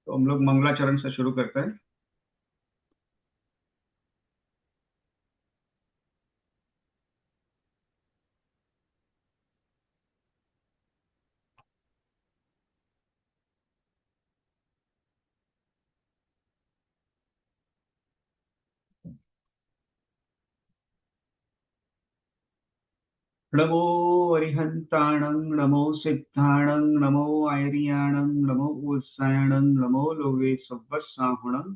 तो हम लोग मंगलाचरण से शुरू करते हैं। नमो अरिहंताणं नमो सिद्धाणं नमो आयर्याणं नमो उत्सायणं नमो लोके सव्वत्साहुणं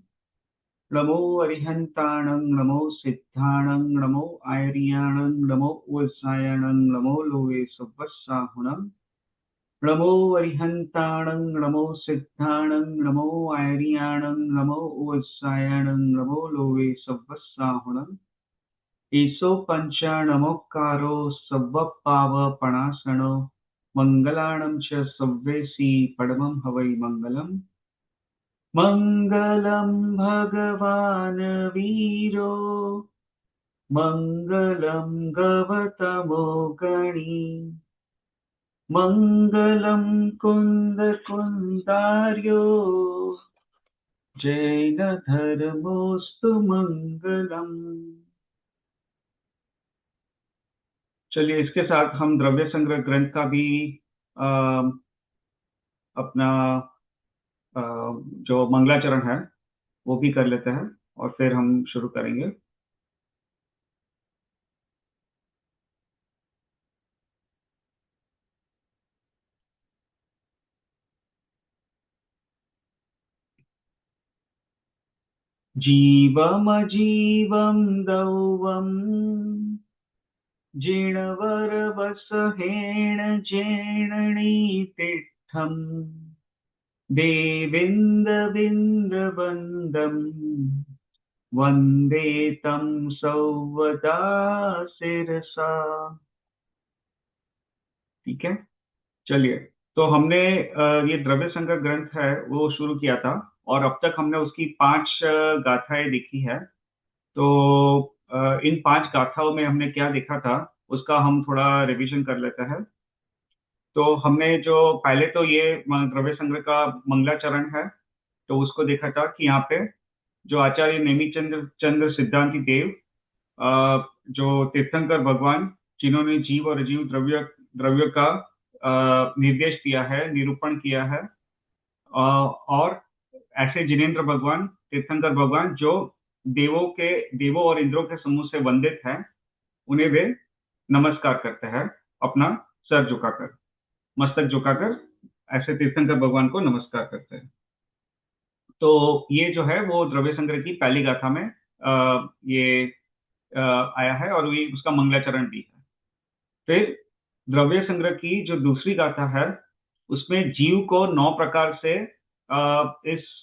नमो अरिहंताणं नमो सिद्धाणं नमो आयर्याणं नमो उत्सायणं नमो लोके सव्वत्साहुणं नमो अरिहंताणं नमो सिद्धाणं नमो आयर्याणं नमो उत्सायणं नमो लोके सव्वत्साहुणं ईसो पंचानमोक्कारो सव्वपावपणासनो मङ्गलाणं च सव्येसी परमं हवै मङ्गलम् मङ्गलं भगवान् वीरो मङ्गलं गवतमो गणी मङ्गलं कुन्दकुन्दार्यो जैनधर्मोऽस्तु मङ्गलम्। चलिए, इसके साथ हम द्रव्य संग्रह ग्रंथ का भी अ, अपना अ, जो मंगलाचरण है वो भी कर लेते हैं और फिर हम शुरू करेंगे। जीवमजीवं दैवम् जिणवरवसहेण जेणणीतिष्ठम् देवेन्द्रविन्द्रवन्दम् वन्दे तं सौवदा शिरसा। ठीक है, चलिए। तो हमने ये द्रव्य संग्रह ग्रंथ है वो शुरू किया था और अब तक हमने उसकी 5 गाथाएं देखी है। तो इन 5 गाथाओं में हमने क्या देखा था उसका हम थोड़ा रिवीजन कर लेते हैं। तो हमने जो पहले तो ये द्रव्य संग्रह का मंगलाचरण है, तो उसको देखा था कि यहाँ पे जो आचार्य नेमी चंद्र चंद्र सिद्धांति देव, जो तीर्थंकर भगवान जिन्होंने जीव और अजीव द्रव्य द्रव्य का निर्देश दिया है, निरूपण किया है, और ऐसे जिनेन्द्र भगवान, तीर्थंकर भगवान जो देवों और इंद्रों के समूह से वंदित हैं, उन्हें वे नमस्कार करते हैं अपना सर झुकाकर, मस्तक झुकाकर ऐसे तीर्थंकर भगवान को नमस्कार करते हैं। तो ये जो है वो द्रव्य संग्रह की पहली गाथा में ये आया है और ये उसका मंगलाचरण भी है। फिर द्रव्य संग्रह की जो दूसरी गाथा है उसमें जीव को 9 प्रकार से इस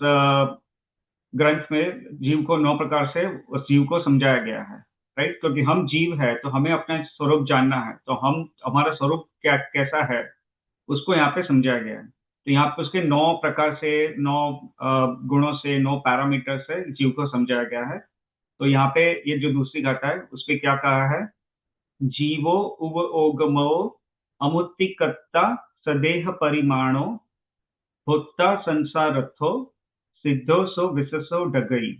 ग्रंथ में जीव को 9 प्रकार से उस जीव को समझाया गया है। राइट, क्योंकि हम जीव है तो हमें अपना स्वरूप जानना है, तो हम हमारा स्वरूप क्या कैसा है उसको यहाँ पे समझाया गया है। तो यहाँ पे उसके 9 प्रकार से, 9 गुणों से, 9 पैरामीटर से जीव को समझाया गया है। तो यहाँ पे ये जो दूसरी गाथा है उसपे क्या कहा है? जीवो उव ओगमो अमुत्तिकत्ता सदेह परिमाणो होता संसारथो सिद्धो सो विससो डगई।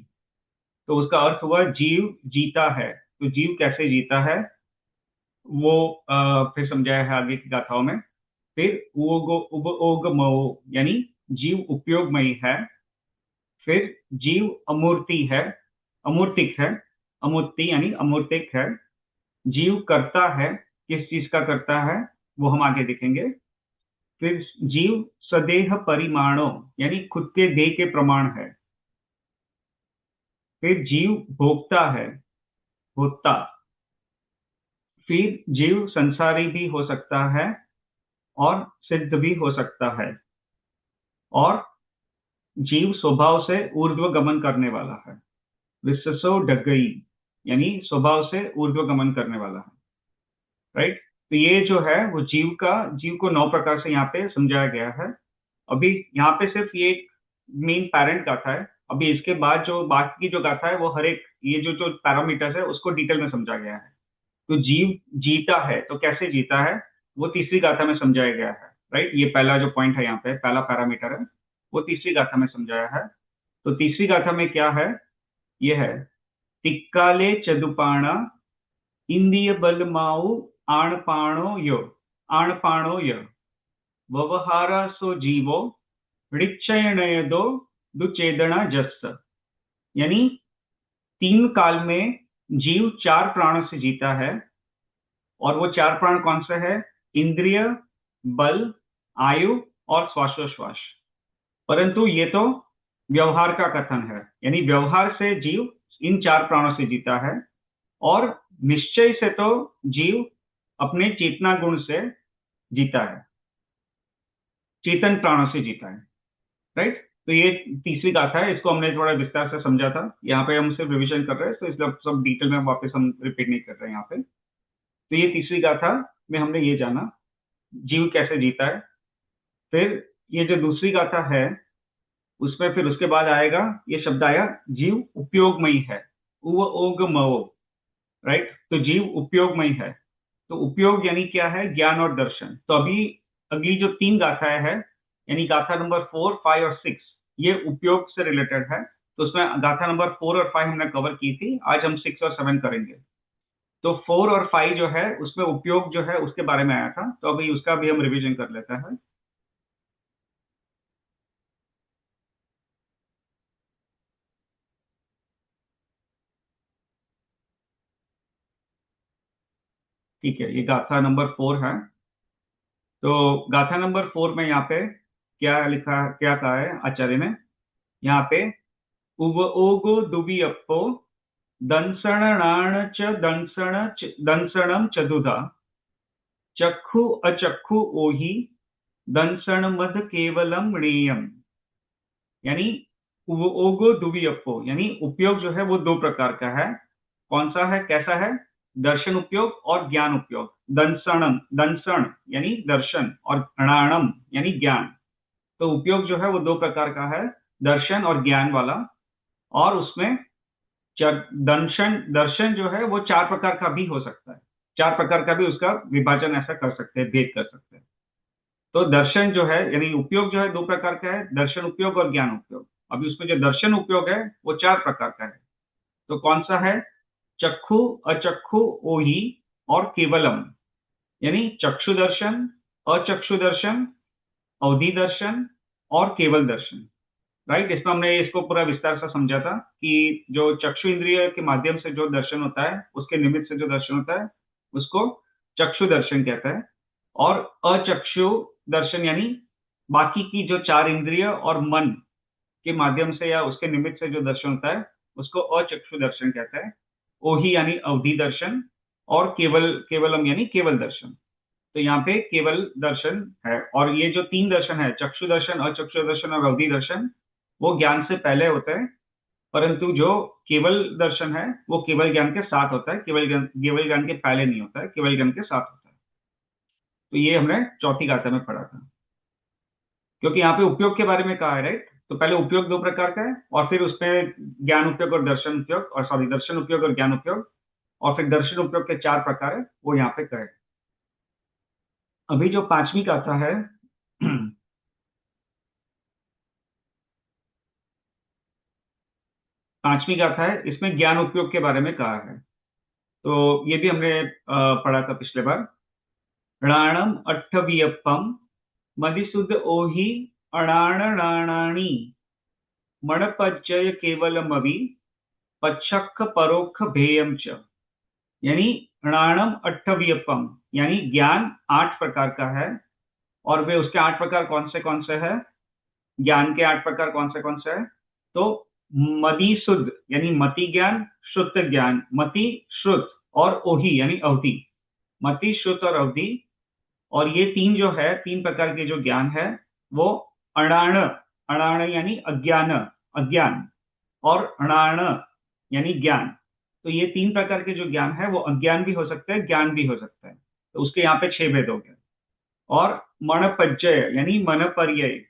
तो उसका अर्थ हुआ जीव जीता है। तो जीव कैसे जीता है वो फिर समझाया है आगे की गाथाओं में। फिर उपओगमो यानी जीव उपयोगमयी है। फिर जीव अमूर्ति है, अमूर्तिक है, अमूर्ति यानी अमूर्तिक है। जीव करता है, किस चीज का करता है वो हम आगे देखेंगे। फिर जीव सदेह परिमाणो यानी खुद के देह के प्रमाण है। फिर जीव भोक्ता है, भोक्ता। फिर जीव संसारी भी हो सकता है और सिद्ध भी हो सकता है। और जीव स्वभाव से ऊर्ध्व गमन करने वाला है, विससो डगई यानी स्वभाव से ऊर्ध्व गमन करने वाला है। राइट, तो ये जो है वो जीव को 9 प्रकार से यहाँ पे समझाया गया है। अभी यहाँ पे सिर्फ ये मेन पेरेंट गाथा है। अभी इसके बाद जो बाकी की जो गाथा है वो हर एक ये जो जो पैरामीटर्स है उसको डिटेल में समझा गया है। तो जीव जीता है तो कैसे जीता है वो तीसरी गाथा में समझाया गया है। राइट, ये पहला जो पॉइंट है यहाँ पे पहला पैरामीटर है। वो तीसरी गाथा में समझाया है। तो तीसरी गाथा में क्या है, ये है, तिक्काले चदुपाणा इंदिय बल माऊ आणपाणो य व्यवहारा सो जीवो ऋक्षयणयदो दुचेदना जस्स। यानी तीन काल में जीव चार प्राणों से जीता है, और वो चार प्राण कौन से है? इंद्रिय, बल, आयु और श्वासोश्वास। परंतु ये तो व्यवहार का कथन है, यानी व्यवहार से जीव इन चार प्राणों से जीता है, और निश्चय से तो जीव अपने चेतना गुण से जीता है, चेतन प्राणों से जीता है। राइट। तो ये तीसरी गाथा है, इसको हमने थोड़ा विस्तार से समझा था, यहाँ पे हम सिर्फ रिवीजन कर रहे हैं, तो इसलिए सब डिटेल में वापस हम रिपीट नहीं कर रहे हैं यहाँ पे। तो ये तीसरी गाथा में हमने ये जाना जीव कैसे जीता है। फिर ये जो दूसरी गाथा है उसमें फिर उसके बाद आएगा, ये शब्द आया, जीव उपयोगमयी है, उव ओग मवो। राइट। तो जीव उपयोगमयी है। तो उपयोग यानी क्या है? ज्ञान और दर्शन। तो अभी अगली जो तीन गाथाएं हैं, यानी गाथा नंबर 4, 5 और 6, ये उपयोग से रिलेटेड है। तो उसमें गाथा नंबर 4 और 5 हमने कवर की थी, आज हम 6 और 7 करेंगे। तो 4 और 5 जो है उसमें उपयोग जो है उसके बारे में आया था, तो अभी उसका भी हम रिवीजन कर लेते हैं। ठीक है, ये गाथा नंबर 4 है। तो गाथा नंबर 4 में यहाँ पे क्या लिखा, क्या कहा है आचार्य ने? यहाँ पे उव ओगो दुबी अप्पो दंसणाण च दंसणम चदुधा चक्षु अचक्षु ओहि दंसण मध केवलम णेयम। यानी ओगो दुवी अप्पो, यानी उपयोग जो है वो दो प्रकार का है। कौन सा है, कैसा है? दर्शन उपयोग और ज्ञान उपयोग। दंसणम, दंसण यानी दर्शन, और अणाणम यानी ज्ञान। तो उपयोग जो है वो दो प्रकार का है, दर्शन और ज्ञान वाला। और उसमें दर्शन दर्शन जो है वो चार प्रकार का भी हो सकता है, चार प्रकार का भी उसका विभाजन ऐसा कर सकते हैं, भेद कर सकते हैं। तो दर्शन जो है, यानी उपयोग जो है दो प्रकार का है, दर्शन उपयोग और ज्ञान उपयोग। अभी उसमें जो दर्शन उपयोग है वो चार प्रकार का है। तो कौन सा है? चक्षु, अचक्षु, ओहि और केवलम। यानी चक्षु दर्शन, अचक्षु दर्शन, अवधि दर्शन और केवल दर्शन। राइट। इसमें हमने इसको पूरा विस्तार से समझा था कि जो चक्षु इंद्रिय के माध्यम से जो दर्शन होता है, उसके निमित्त से जो दर्शन होता है, उसको चक्षु दर्शन कहता है। और अचक्षु दर्शन यानी बाकी की जो चार इंद्रिय और मन के माध्यम से या उसके निमित्त से जो दर्शन होता है, उसको अचक्षु दर्शन कहता है। ओही यानी अवधि दर्शन, और केवलम यानी केवल दर्शन। तो यहाँ पे केवल दर्शन है। और ये जो तीन दर्शन है, चक्षु दर्शन, अचक्षु दर्शन और अवधि दर्शन, वो ज्ञान से पहले होते हैं। परंतु जो केवल दर्शन है वो केवल ज्ञान के साथ होता है, केवल ज्ञान के पहले नहीं होता है, केवल ज्ञान के साथ होता है। तो ये हमने चौथी गाथा में पढ़ा था। क्योंकि यहाँ पे उपयोग के बारे में कहा है, राइट। तो पहले उपयोग दो प्रकार का है, और फिर उसमें ज्ञान उपयोग और दर्शन उपयोग, और सॉरी, दर्शन उपयोग और ज्ञान उपयोग, और फिर दर्शन उपयोग के चार प्रकार है वो यहाँ पे कहे। अभी जो पांचवी गाथा है पांचवी गाथा है, इसमें ज्ञान उपयोग के बारे में कहा है। तो ये भी हमने पढ़ा था पिछले बार। णाणम अट्ठवियप्पम मदिसुद ओहि अणाणाणी मणपज्जय केवलमवि पच्छख परोक्ष भेयम च। यानी णाणम अट्ठवियप्पम, यानी ज्ञान आठ प्रकार का है। और वे उसके आठ प्रकार कौन से है? ज्ञान के आठ प्रकार कौन से है? तो मदि शुद्ध यानी मति ज्ञान, शुद्ध ज्ञान, मति शुद्ध, और ओहि यानी अवधि। मति, शुद्ध और अवधि। और ये तीन जो है, तीन प्रकार के जो ज्ञान है, वो अणाण, अणाण यानी अज्ञान, अज्ञान, और अणाण यानी ज्ञान। तो ये तीन प्रकार के जो ज्ञान है वो अज्ञान भी हो सकता है, ज्ञान भी हो सकता है। तो उसके यहाँ पे छह भेद हो गए। और मणपर्यय यानी मन पर्यय,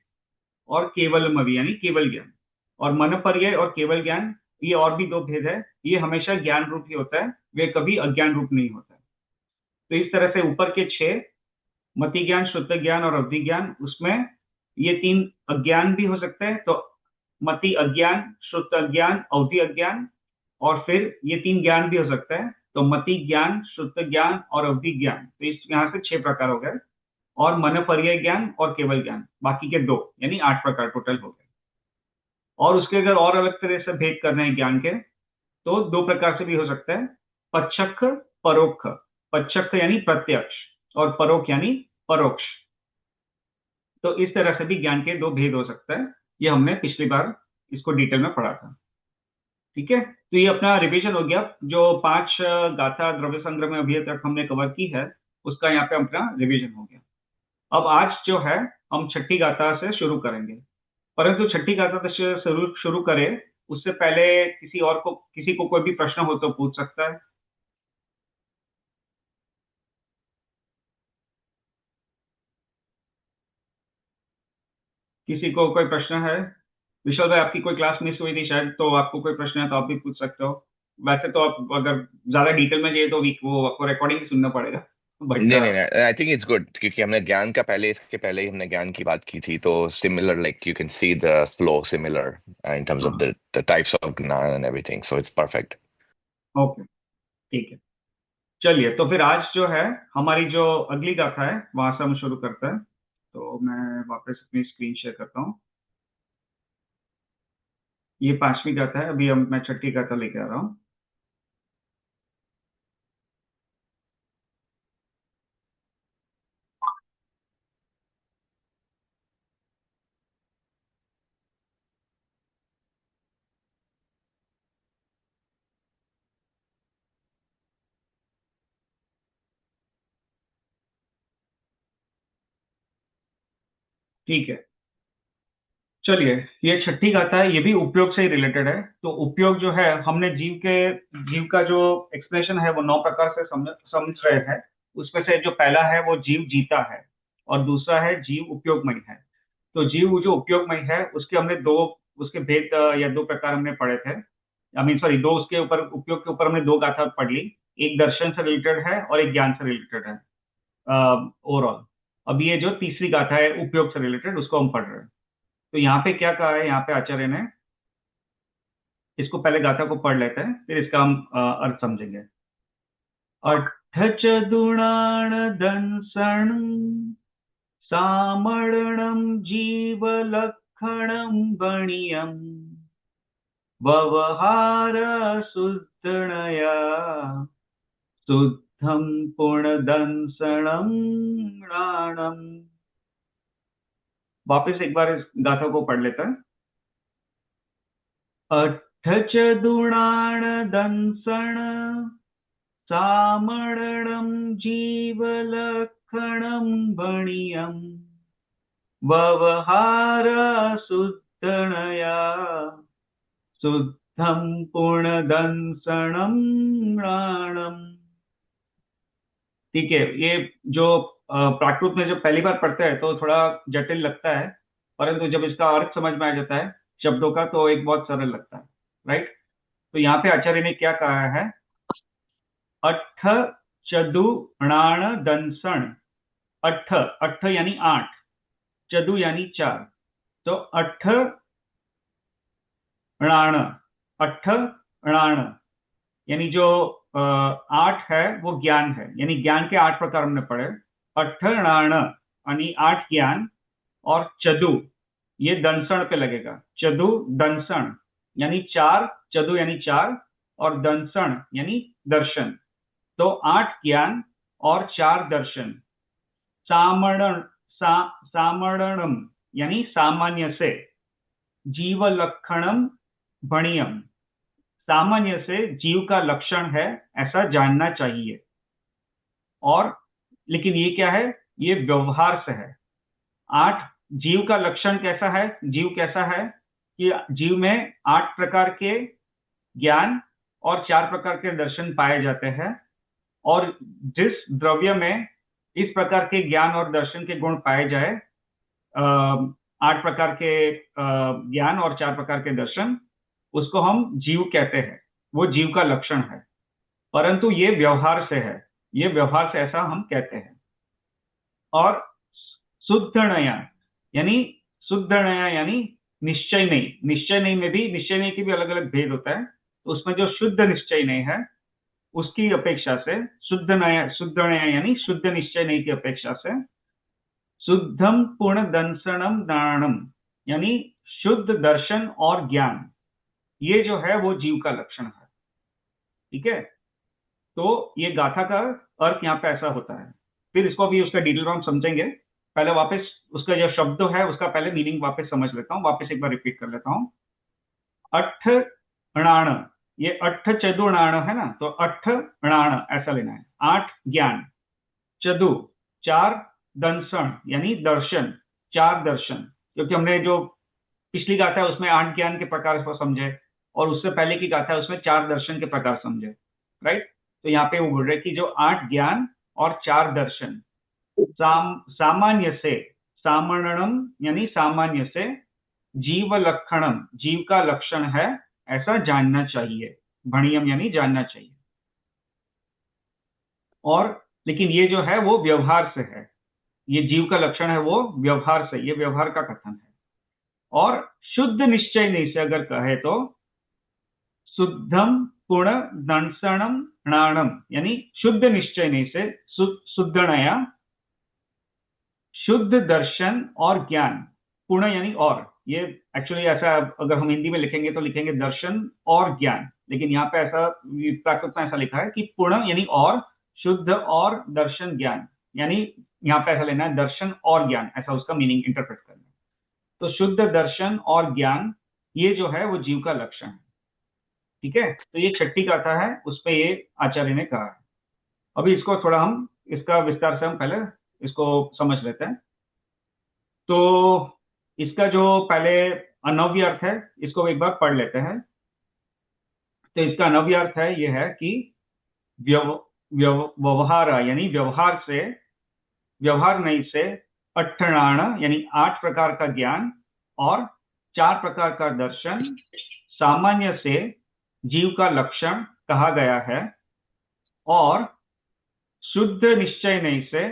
और केवलमवि यानी केवल ज्ञान। और मन पर्यय और केवल ज्ञान, ये और भी दो भेद है। ये हमेशा ज्ञान रूप ही होता है, वे कभी अज्ञान रूप नहीं होता है। तो इस तरह से ऊपर के छह, मति ज्ञान, शुद्ध ज्ञान और अवधि ज्ञान, उसमें ये तीन अज्ञान भी हो सकते हैं, तो मति अज्ञान, श्रुत अज्ञान, अवधि अज्ञान, और फिर ये तीन ज्ञान भी हो सकता है, तो मति ज्ञान, श्रुत ज्ञान और अवधि ज्ञान। तो इस यहाँ से 6 प्रकार हो गए। और मन पर्याय ज्ञान और केवल ज्ञान, बाकी के दो, यानी 8 प्रकार टोटल हो गए। और उसके अगर और अलग तरह से भेद करना है ज्ञान के, तो 2 प्रकार से भी हो सकता है, पच्छख, परोक्ष। पच्छख यानी प्रत्यक्ष, और परोक्ष यानी परोक्ष। तो इस तरह से भी ज्ञान के दो भेद हो सकता है। ये हमने पिछली बार इसको डिटेल में पढ़ा था। ठीक है, तो ये अपना रिवीजन हो गया। जो 5 गाथा द्रव्य संग्रह में अभी तक हमने कवर की है, उसका यहाँ पे अपना रिवीजन हो गया। अब आज जो है, हम छठी गाथा से शुरू करेंगे। परंतु छठी गाथा से शुरू शुरू करें उससे पहले किसी को कोई भी प्रश्न हो तो पूछ सकता है। किसी को कोई प्रश्न है? विशाल भाई, आपकी कोई क्लास मिस हुई थी शायद, तो आपको कोई प्रश्न है तो आप भी पूछ सकते हो। वैसे तो आप अगर ज्यादा डिटेल में चाहिए तो वो आपको रिकॉर्डिंग ही सुनना पड़ेगा, बट नहीं नहीं नहीं, आई थिंक इट्स गुड, क्योंकि हमने ज्ञान का पहले, इसके पहले ही हमने ज्ञान की बात की थी, तो similar, like you can see the flow similar in terms of हाँ, द टाइप्स ऑफ ज्ञान and everything, so it's perfect. Okay, ठीक है। चलिए, तो फिर आज जो है, हमारी जो अगली गाथा है वहां से हम शुरू करते हैं। तो मैं वापस अपनी स्क्रीन शेयर करता हूँ। ये 5वीं गाथा है, अभी हम मैं छठी गाथा लेके आ रहा हूँ। ठीक है, चलिए। ये छठी गाथा है, ये भी उपयोग से ही रिलेटेड है। तो उपयोग जो है, हमने जीव का जो एक्सप्लेनेशन है वो 9 प्रकार से समझ रहे हैं। उसमें से जो पहला है वो जीव जीता है, और दूसरा है जीव उपयोगमय है। तो जीव जो उपयोगमय है, उसके हमने दो, उसके भेद या 2 प्रकार हमने पढ़े थे। आई मीन सॉरी, दो, उसके ऊपर उपयोग के ऊपर हमने 2 गाथा पढ़ ली। एक दर्शन से रिलेटेड है और एक ज्ञान से रिलेटेड है, ओवरऑल। अब ये जो तीसरी गाथा है उपयोग से रिलेटेड, उसको हम पढ़ रहे हैं। तो यहाँ पे क्या कहा है, यहाँ पे आचार्य ने, इसको पहले गाथा को पढ़ लेते हैं, फिर इसका हम अर्थ समझेंगे। अट्ठ चदुणान दंसण सामरणं जीवलक्षणं गणीयम् व्यवहार शुद्धनया शुद्धं पुणदंसणं राणम्। वापस एक बार इस गाथा को पढ़ लेते हैं। अट्ठ चदुणान दंसण सामरणं जीवलक्षणं गणीयम् व्यवहार शुद्धनया शुद्धं पुणदंसणं राणम्। ठीक है, ये जो प्राकृत में जो पहली बार पढ़ते हैं तो थोड़ा जटिल लगता है, परंतु जब इसका अर्थ समझ में आ जाता है शब्दों का, तो एक बहुत सरल लगता है। राइट। तो यहाँ पे आचार्य ने क्या कहा है, अट्ठ चदु णाण दंसण। अट्ठ, अट्ठ यानी 8, चदु यानी 4। तो अट्ठ णाण, अट्ठ णाण, यानी जो 8 है वो ज्ञान है, यानी ज्ञान के 8 प्रकार हमने पढ़े। अट्ठ णाण यानी 8 ज्ञान, और चदु, ये दंसण पे लगेगा, चदु दंसण, यानी 4, चदु यानी 4, और दंसण यानी दर्शन। तो 8 ज्ञान और 4 दर्शन। सामरण, सामरणम यानी सामान्य से, जीव लक्षणम भणियम, सामान्य से जीव का लक्षण है ऐसा जानना चाहिए। और लेकिन ये क्या है, ये व्यवहार से है। 8, जीव का लक्षण कैसा है, जीव कैसा है कि जीव में 8 प्रकार के ज्ञान और 4 प्रकार के दर्शन पाए जाते हैं। और जिस द्रव्य में इस प्रकार के ज्ञान और दर्शन के गुण पाए जाए, 8 प्रकार के ज्ञान और 4 प्रकार के दर्शन, उसको हम जीव कहते हैं। वो जीव का लक्षण है, परंतु ये व्यवहार से है, ये व्यवहार से ऐसा हम कहते हैं। और शुद्ध नया, यानी शुद्ध नया यानी निश्चय नहीं। निश्चय नहीं में भी, निश्चय नहीं की भी अलग अलग भेद होता है, तो उसमें जो शुद्ध निश्चय नहीं है उसकी अपेक्षा से शुद्ध नया यानी शुद्ध निश्चय नहीं की अपेक्षा से शुद्धम पूर्ण दंसनम दानम यानी शुद्ध दर्शन और ज्ञान, ये जो है वो जीव का लक्षण है। ठीक है, तो ये गाथा का अर्थ यहाँ पे ऐसा होता है। फिर इसको भी उसका डिटेल में हम समझेंगे। पहले वापस उसका जो शब्द है उसका पहले मीनिंग वापस समझ लेता हूँ, वापस एक बार रिपीट कर लेता हूँ। अठ अणाण, ये अठ चतु अणाण है ना, तो अठ अणाण ऐसा लेना है। आठ ज्ञान, चतु चार, दंसन यानी दर्शन, चार दर्शन। क्योंकि हमने जो पिछली गाथा है उसमें आठ ज्ञान के प्रकार को समझे, और उससे पहले की गाथा है उसमें चार दर्शन के प्रकार समझे। राइट, तो यहाँ पे वो बोल रहे कि जो आठ ज्ञान और चार दर्शन सामान्य से, सामान्यम यानी सामान्य से, जीव लक्षणम जीव का लक्षण है ऐसा जानना चाहिए। भणियम यानी जानना चाहिए। और लेकिन ये जो है वो व्यवहार से है, ये जीव का लक्षण है वो व्यवहार से, ये व्यवहार का कथन है। और शुद्ध निश्चय नहीं से अगर कहे तो शुद्धम पूर्ण दंसनम णाणम यानी शुद्ध निश्चय नहीं से शुद्ध नया, शुद्ध दर्शन और ज्ञान। पूर्ण यानी और, ये एक्चुअली ऐसा अगर हम हिंदी में लिखेंगे तो लिखेंगे दर्शन और ज्ञान, लेकिन यहाँ पे ऐसा प्राकृत में ऐसा लिखा है कि पूर्ण यानी और, शुद्ध और दर्शन ज्ञान, यानी यहाँ पे ऐसा लेना है दर्शन और ज्ञान, ऐसा उसका मीनिंग इंटरप्रेट करना है। तो शुद्ध दर्शन और ज्ञान ये जो है वो जीव का लक्षण है। ठीक है, तो ये छठी गाथा है, उस पे ये आचार्य ने कहा है। अभी इसको थोड़ा हम इसका विस्तार से हम पहले इसको समझ लेते हैं। तो इसका जो पहले अनव्य अर्थ है इसको एक बार पढ़ लेते हैं। तो इसका अनव्य अर्थ है यह है कि व्यवहार यानी व्यवहार से, व्यवहार नहीं से, अट्ठणाण यानी आठ प्रकार का ज्ञान और चार प्रकार का दर्शन सामान्य से जीव का लक्षण कहा गया है। और शुद्ध निश्चय नहीं से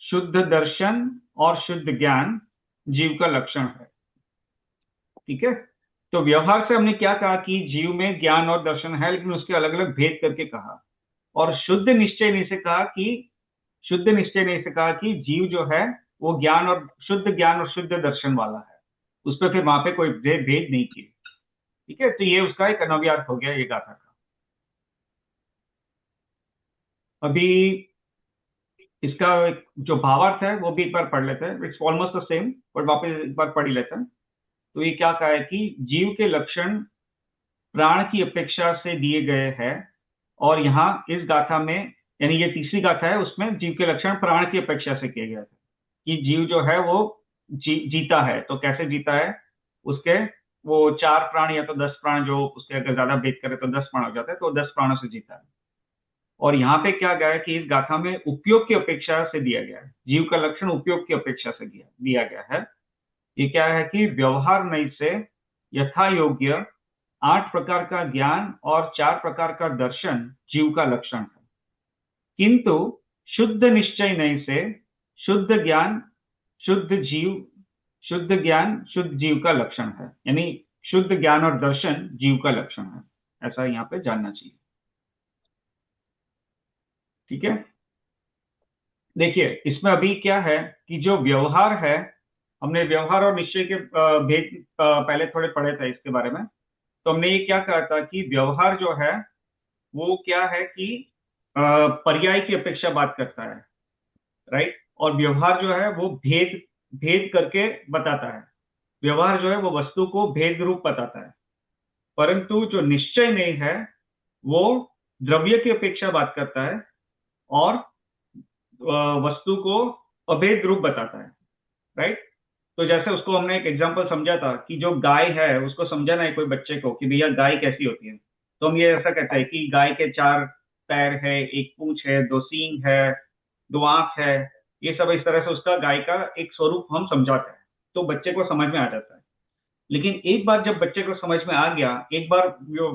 शुद्ध दर्शन और शुद्ध ज्ञान जीव का लक्षण है। ठीक है, तो व्यवहार से हमने क्या कहा कि जीव में ज्ञान और दर्शन है, लेकिन उसके अलग अलग भेद करके कहा। और शुद्ध निश्चय नहीं से कहा कि, शुद्ध निश्चय नहीं से कहा कि जीव जो है वो ज्ञान और शुद्ध दर्शन वाला है, उस पर फिर वहां पे कोई भेद नहीं किए। ठीक है, तो ये उसका एक अनव्यार्थ हो गया ये गाथा का। अभी इसका जो भावार्थ है वो भी एक बार पढ़ लेते हैं। It's almost the same, but वापस एक बार पढ़ ही लेते हैं। तो ये क्या कहा है कि जीव के लक्षण प्राण की अपेक्षा से दिए गए हैं। और यहाँ इस गाथा में, यानी ये तीसरी गाथा है, उसमें जीव के लक्षण प्राण की अपेक्षा से किए गए थे कि जीव जो है वो जीता है। तो कैसे जीता है, उसके वो चार प्राण या तो 10 प्राण, जो उसके अगर ज्यादा भेद करे तो 10 प्राण हो जाते हैं, तो 10 प्राणों से जीता है। और यहाँ पे क्या गया है कि इस गाथा में उपयोग की अपेक्षा से दिया गया है, जीव का लक्षण उपयोग की अपेक्षा से दिया गया है। ये क्या है कि व्यवहार नहीं से यथा योग्य 8 प्रकार का ज्ञान और 4 प्रकार का दर्शन जीव का लक्षण है, किंतु शुद्ध निश्चय नहीं से शुद्ध ज्ञान शुद्ध ज्ञान शुद्ध जीव का लक्षण है, यानी शुद्ध ज्ञान और दर्शन जीव का लक्षण है, ऐसा यहाँ पे जानना चाहिए। ठीक है, देखिए इसमें अभी क्या है कि जो व्यवहार है, हमने व्यवहार और निश्चय के भेद पहले थोड़े पढ़े थे इसके बारे में। तो हमने ये क्या कहा था कि व्यवहार जो है वो क्या है कि पर्याय की अपेक्षा बात करता है। राइट, और व्यवहार जो है वो भेद भेद करके बताता है। व्यवहार जो है वो वस्तु को भेद रूप बताता है, परंतु जो निश्चय नहीं है वो द्रव्य की अपेक्षा बात करता है और वस्तु को अभेद रूप बताता है। राइट, तो जैसे उसको हमने एक एग्जांपल समझा था कि जो गाय है उसको समझाना है कोई बच्चे को कि भैया गाय कैसी होती है, तो हम ये ऐसा कहते हैं कि गाय के 4 पैर है, एक पूंछ है, 2 सींग है, 2 आंख है। ये सब इस तरह से उसका गाय का एक स्वरूप हम समझाते हैं, तो बच्चे को समझ में आ जाता है। लेकिन एक बार जब बच्चे को समझ में आ गया, एक बार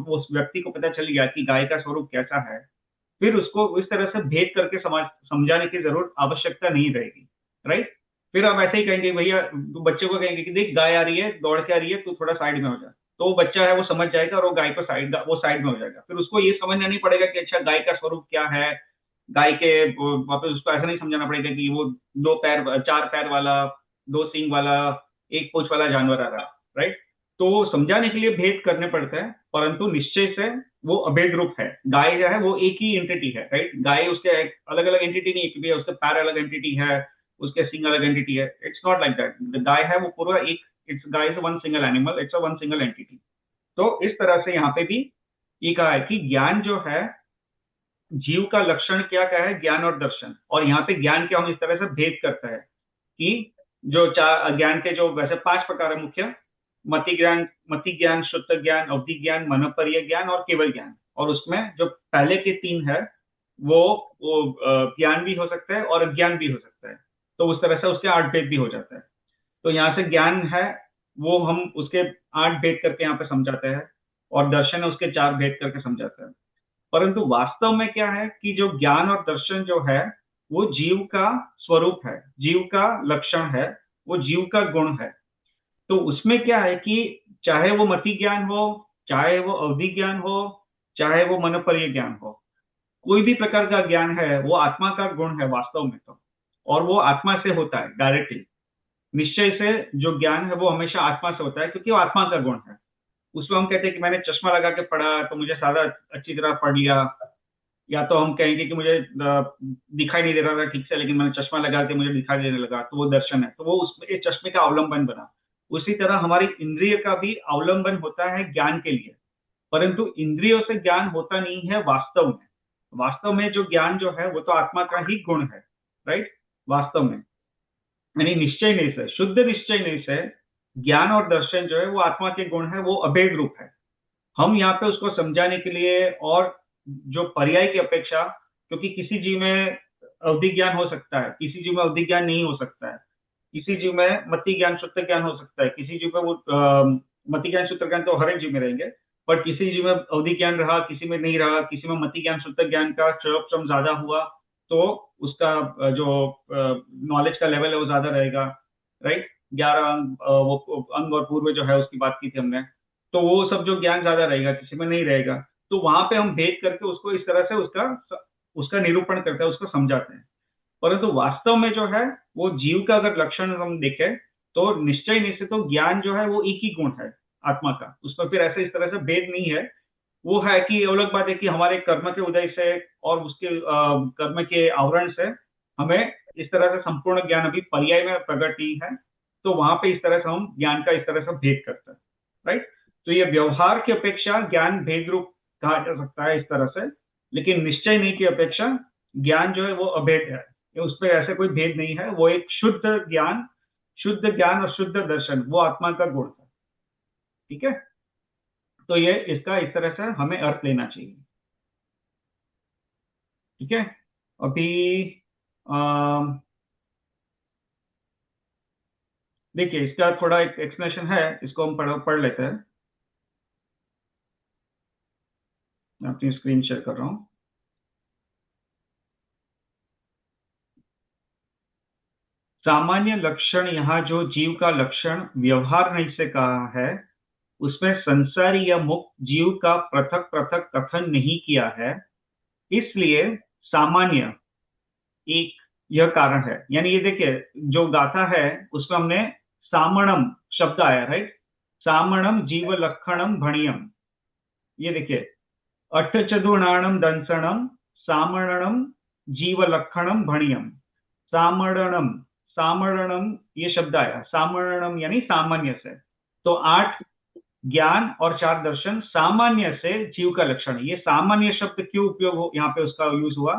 उस व्यक्ति को पता चल गया कि गाय का स्वरूप कैसा है, फिर उसको इस तरह से भेद करके समझाने की जरूरत आवश्यकता नहीं रहेगी। राइट, फिर आप ऐसे ही कहेंगे भैया, तो बच्चे को कहेंगे कि देख गाय आ रही है, दौड़ के आ रही है, तू थोड़ा साइड में हो जा। तो वो बच्चा है वो समझ जाएगा और वो गाय को वो साइड में हो जाएगा। फिर उसको ये समझना नहीं पड़ेगा कि अच्छा गाय का स्वरूप क्या है, गाय के वापस उसको ऐसा नहीं समझाना पड़ेगा कि वो दो पैर, चार पैर वाला, दो सींग वाला, एक पूंछ वाला जानवर आ रहा है, राइट। तो समझाने के लिए भेद करने पड़ते हैं, परंतु निश्चय से वो अभेद रूप है। गाय जो है वो एक ही एंटिटी है, राइट। गाय उसके अलग अलग एंटिटी नहीं है, उसके पैर अलग एंटिटी है, उसके सिंग अलग एंटिटी है। It's not like that. गाय है वो पूरा एक, इट्स गाय is one single animal, it's a one single entity. तो इस तरह से यहाँ पे भी ये कहा है कि ज्ञान जो है, जीव का लक्षण क्या क्या है, ज्ञान और दर्शन। और यहाँ पे ज्ञान के हम इस तरह से भेद करते हैं कि जो चार ज्ञान के जो वैसे पांच प्रकार है मुख्य: मति ज्ञान, शुद्ध ज्ञान, अवधि ज्ञान, मनोपर्य ज्ञान और केवल ज्ञान। और उसमें जो पहले के तीन है वो ज्ञान भी हो सकता है और अज्ञान भी हो सकता है। तो उस तरह से उसके आठ भेद भी हो जाता है। तो यहाँ से ज्ञान है वो हम उसके आठ भेद करके यहाँ पे समझाते हैं, और दर्शन है उसके चार भेद करके समझाते हैं। परंतु वास्तव में क्या है कि जो ज्ञान और दर्शन जो है वो जीव का स्वरूप है, जीव का लक्षण है, वो जीव का गुण है। तो उसमें क्या है कि चाहे वो मति ज्ञान हो, चाहे वो अवधि ज्ञान हो, चाहे वो मनोपर्य ज्ञान हो, कोई भी प्रकार का ज्ञान है वो आत्मा का गुण है वास्तव में तो। और वो आत्मा से होता है डायरेक्टली। निश्चय से जो ज्ञान है वो हमेशा आत्मा से होता है, क्योंकि वो आत्मा का गुण है। उसमें हम कहते हैं कि मैंने चश्मा लगा के पढ़ा तो मुझे सारा अच्छी तरह पढ़ लिया, या तो हम कहेंगे कि मुझे दिखाई नहीं दे रहा था ठीक से, लेकिन मैंने चश्मा लगा के मुझे दिखाई देने लगा, तो वो दर्शन है। तो वो उसमें एक चश्मे का अवलंबन बना। उसी तरह हमारी इंद्रिय का भी अवलंबन होता है ज्ञान के लिए। परंतु इंद्रियों से ज्ञान होता नहीं है वास्तव में। वास्तव में जो ज्ञान जो है वो तो आत्मा का ही गुण है, राइट। वास्तव में यानी निश्चय नहीं से, शुद्ध निश्चय नहीं से ज्ञान और दर्शन जो है वो आत्मा के गुण है, वो अभेद रूप है। हम यहाँ पे उसको समझाने के लिए, और जो पर्याय की अपेक्षा, क्योंकि किसी जीव में अवधि ज्ञान हो सकता है, किसी जीव में अवधि ज्ञान नहीं हो सकता है, किसी जीव में मति ज्ञान शुद्ध ज्ञान हो सकता है, किसी जीव में वो मति ज्ञान शुद्ध ज्ञान तो हर एक जीव में रहेंगे, पर किसी जीव में अवधि ज्ञान रहा, किसी में नहीं रहा, किसी में मति ज्ञान शुद्ध ज्ञान का श्रेयोपशम ज्यादा हुआ, तो उसका जो नॉलेज का लेवल है वो ज्यादा रहेगा, राइट। 11 अंग, वो अंग और पूर्व जो है उसकी बात की थी हमने। तो वो सब जो ज्ञान ज्यादा रहेगा, किसी में नहीं रहेगा। तो वहां पे हम भेद करके उसको इस तरह से उसका उसका निरूपण करते हैं, उसको समझाते हैं। परंतु वास्तव में जो है वो जीव का अगर लक्षण हम देखें, तो निश्चय नहीं से तो ज्ञान जो है वो एक ही गुण है आत्मा का। उसमें फिर ऐसे इस तरह से भेद नहीं है। वो है कि अलग बात है कि हमारे कर्म के उदय से और उसके कर्म के आवरण से हमें इस तरह से संपूर्ण ज्ञान अभी पर्याय में प्रकट नहीं है। तो वहां पे इस तरह से हम ज्ञान का इस तरह से भेद करते हैं, राइट। तो ये व्यवहार की अपेक्षा ज्ञान भेद रूप कहा जा सकता है इस तरह से। लेकिन निश्चय नहीं की अपेक्षा ज्ञान जो है वो अभेद है, उस पर ऐसे कोई भेद नहीं है। वो एक शुद्ध ज्ञान और शुद्ध दर्शन वो आत्मा का गुण है, ठीक है। तो ये इसका इस तरह से हमें अर्थ लेना चाहिए, ठीक है। अभी अम, देखिए इसका थोड़ा एक एक्सप्लेनेशन है, इसको हम पढ़ लेते हैं। मैं अपनी स्क्रीन शेयर कर रहा हूँ। सामान्य लक्षण, यहाँ जो जीव का लक्षण व्यवहार नहीं से कहा है, उसमें संसारी या मुक्त जीव का पृथक पृथक कथन नहीं किया है। इसलिए सामान्य एक यह कारण है। यानी ये देखिए जो गाथा है उसमें हमने सामणम शब्द आया, राइट। सामणम जीव लक्षणम भणियम। ये देखिए, अठ चतुर्णाणम दंसणम सामणम जीव लक्षणम भणियम। सामणम, सामणम ये शब्द आया, सामणम यानी सामान्य से। तो आठ ज्ञान और चार दर्शन सामान्य से जीव का लक्षण है। ये सामान्य शब्द क्यों उपयोग हो यहाँ पे उसका यूज हुआ?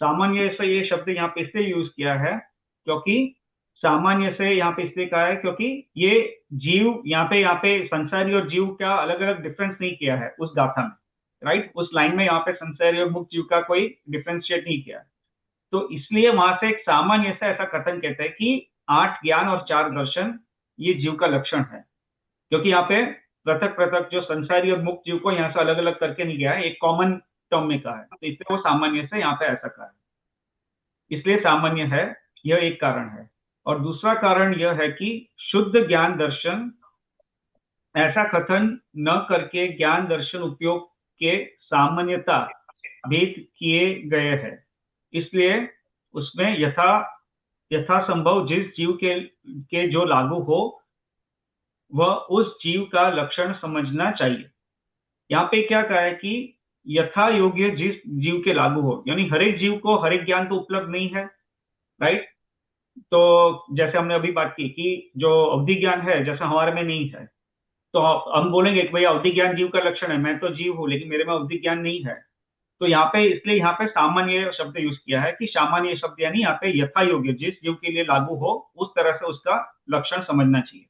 सामान्य से ये शब्द यहाँ पे इसलिए यूज किया है क्योंकि सामान्य से यहाँ पे इसलिए कहा है क्योंकि ये जीव यहाँ पे संसारी और जीव का अलग अलग डिफरेंस नहीं किया है उस गाथा में, राइट। उस लाइन में यहाँ पे संसारी और मुक्त जीव का कोई डिफ्रेंशिएट नहीं किया है। तो इसलिए वहां से एक सामान्य से ऐसा कथन कहते हैं कि आठ ज्ञान और चार दर्शन ये जीव का लक्षण है। क्योंकि यहाँ पे पृथक पृथक जो संसारी और मुक्त जीव को यहाँ से अलग अलग करके नहीं गया है, एक कॉमन टर्म में कहा है, तो इसलिए वो सामान्य से यहाँ पे ऐसा कहा है। इसलिए सामान्य है, यह एक कारण है। और दूसरा कारण यह है कि शुद्ध ज्ञान दर्शन ऐसा कथन न करके ज्ञान दर्शन उपयोग के सामान्यता भेद किए गए हैं। इसलिए उसमें यथासंभव जिस जीव के जो लागू हो वह उस जीव का लक्षण समझना चाहिए। यहाँ पे क्या कहा है कि यथा योग्य जिस जीव के लागू हो, यानी हर एक जीव को हर एक ज्ञान तो उपलब्ध नहीं है, राइट। तो जैसे हमने अभी बात की कि जो अवधि ज्ञान है जैसा हमारे में नहीं है, तो हम बोलेंगे कि भैया अवधि ज्ञान जीव का लक्षण है, मैं तो जीव हूं लेकिन मेरे में अवधि ज्ञान नहीं है। तो यहाँ पे इसलिए यहाँ पे सामान्य शब्द यूज किया है कि सामान्य शब्द यानी यहाँ पे यथा योग्य जिस जीव के लिए लागू हो उस तरह से उसका लक्षण समझना चाहिए,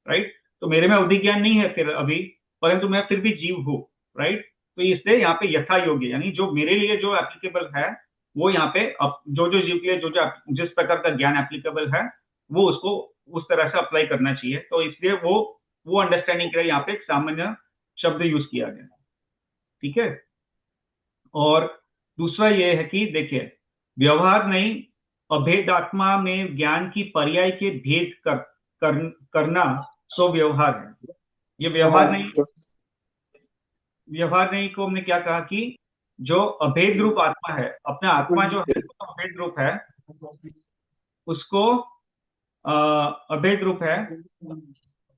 राइट। तो मेरे में अवधि ज्ञान नहीं है फिर अभी, परंतु मैं फिर भी जीव हूँ, राइट। तो इसलिए यहाँ पे यथा योग्य यानी जो मेरे लिए जो एप्लीकेबल है वो यहाँ पे जो जो जीव के लिए जो जो जिस प्रकार का ज्ञान एप्लीकेबल है वो उसको उस तरह से अप्लाई करना चाहिए। तो इसलिए वो अंडरस्टैंडिंग के लिए यहाँ पे एक सामान्य शब्द यूज किया गया, ठीक है। और दूसरा ये है कि देखिए, व्यवहार नहीं, अभेदात्मा में ज्ञान की पर्याय के भेद करना सो व्यवहार है। ये व्यवहार नहीं को हमने क्या कहा कि जो अभेद रूप आत्मा है, अपना आत्मा जो है वो तो अभेद रूप है, उसको अभेद रूप है,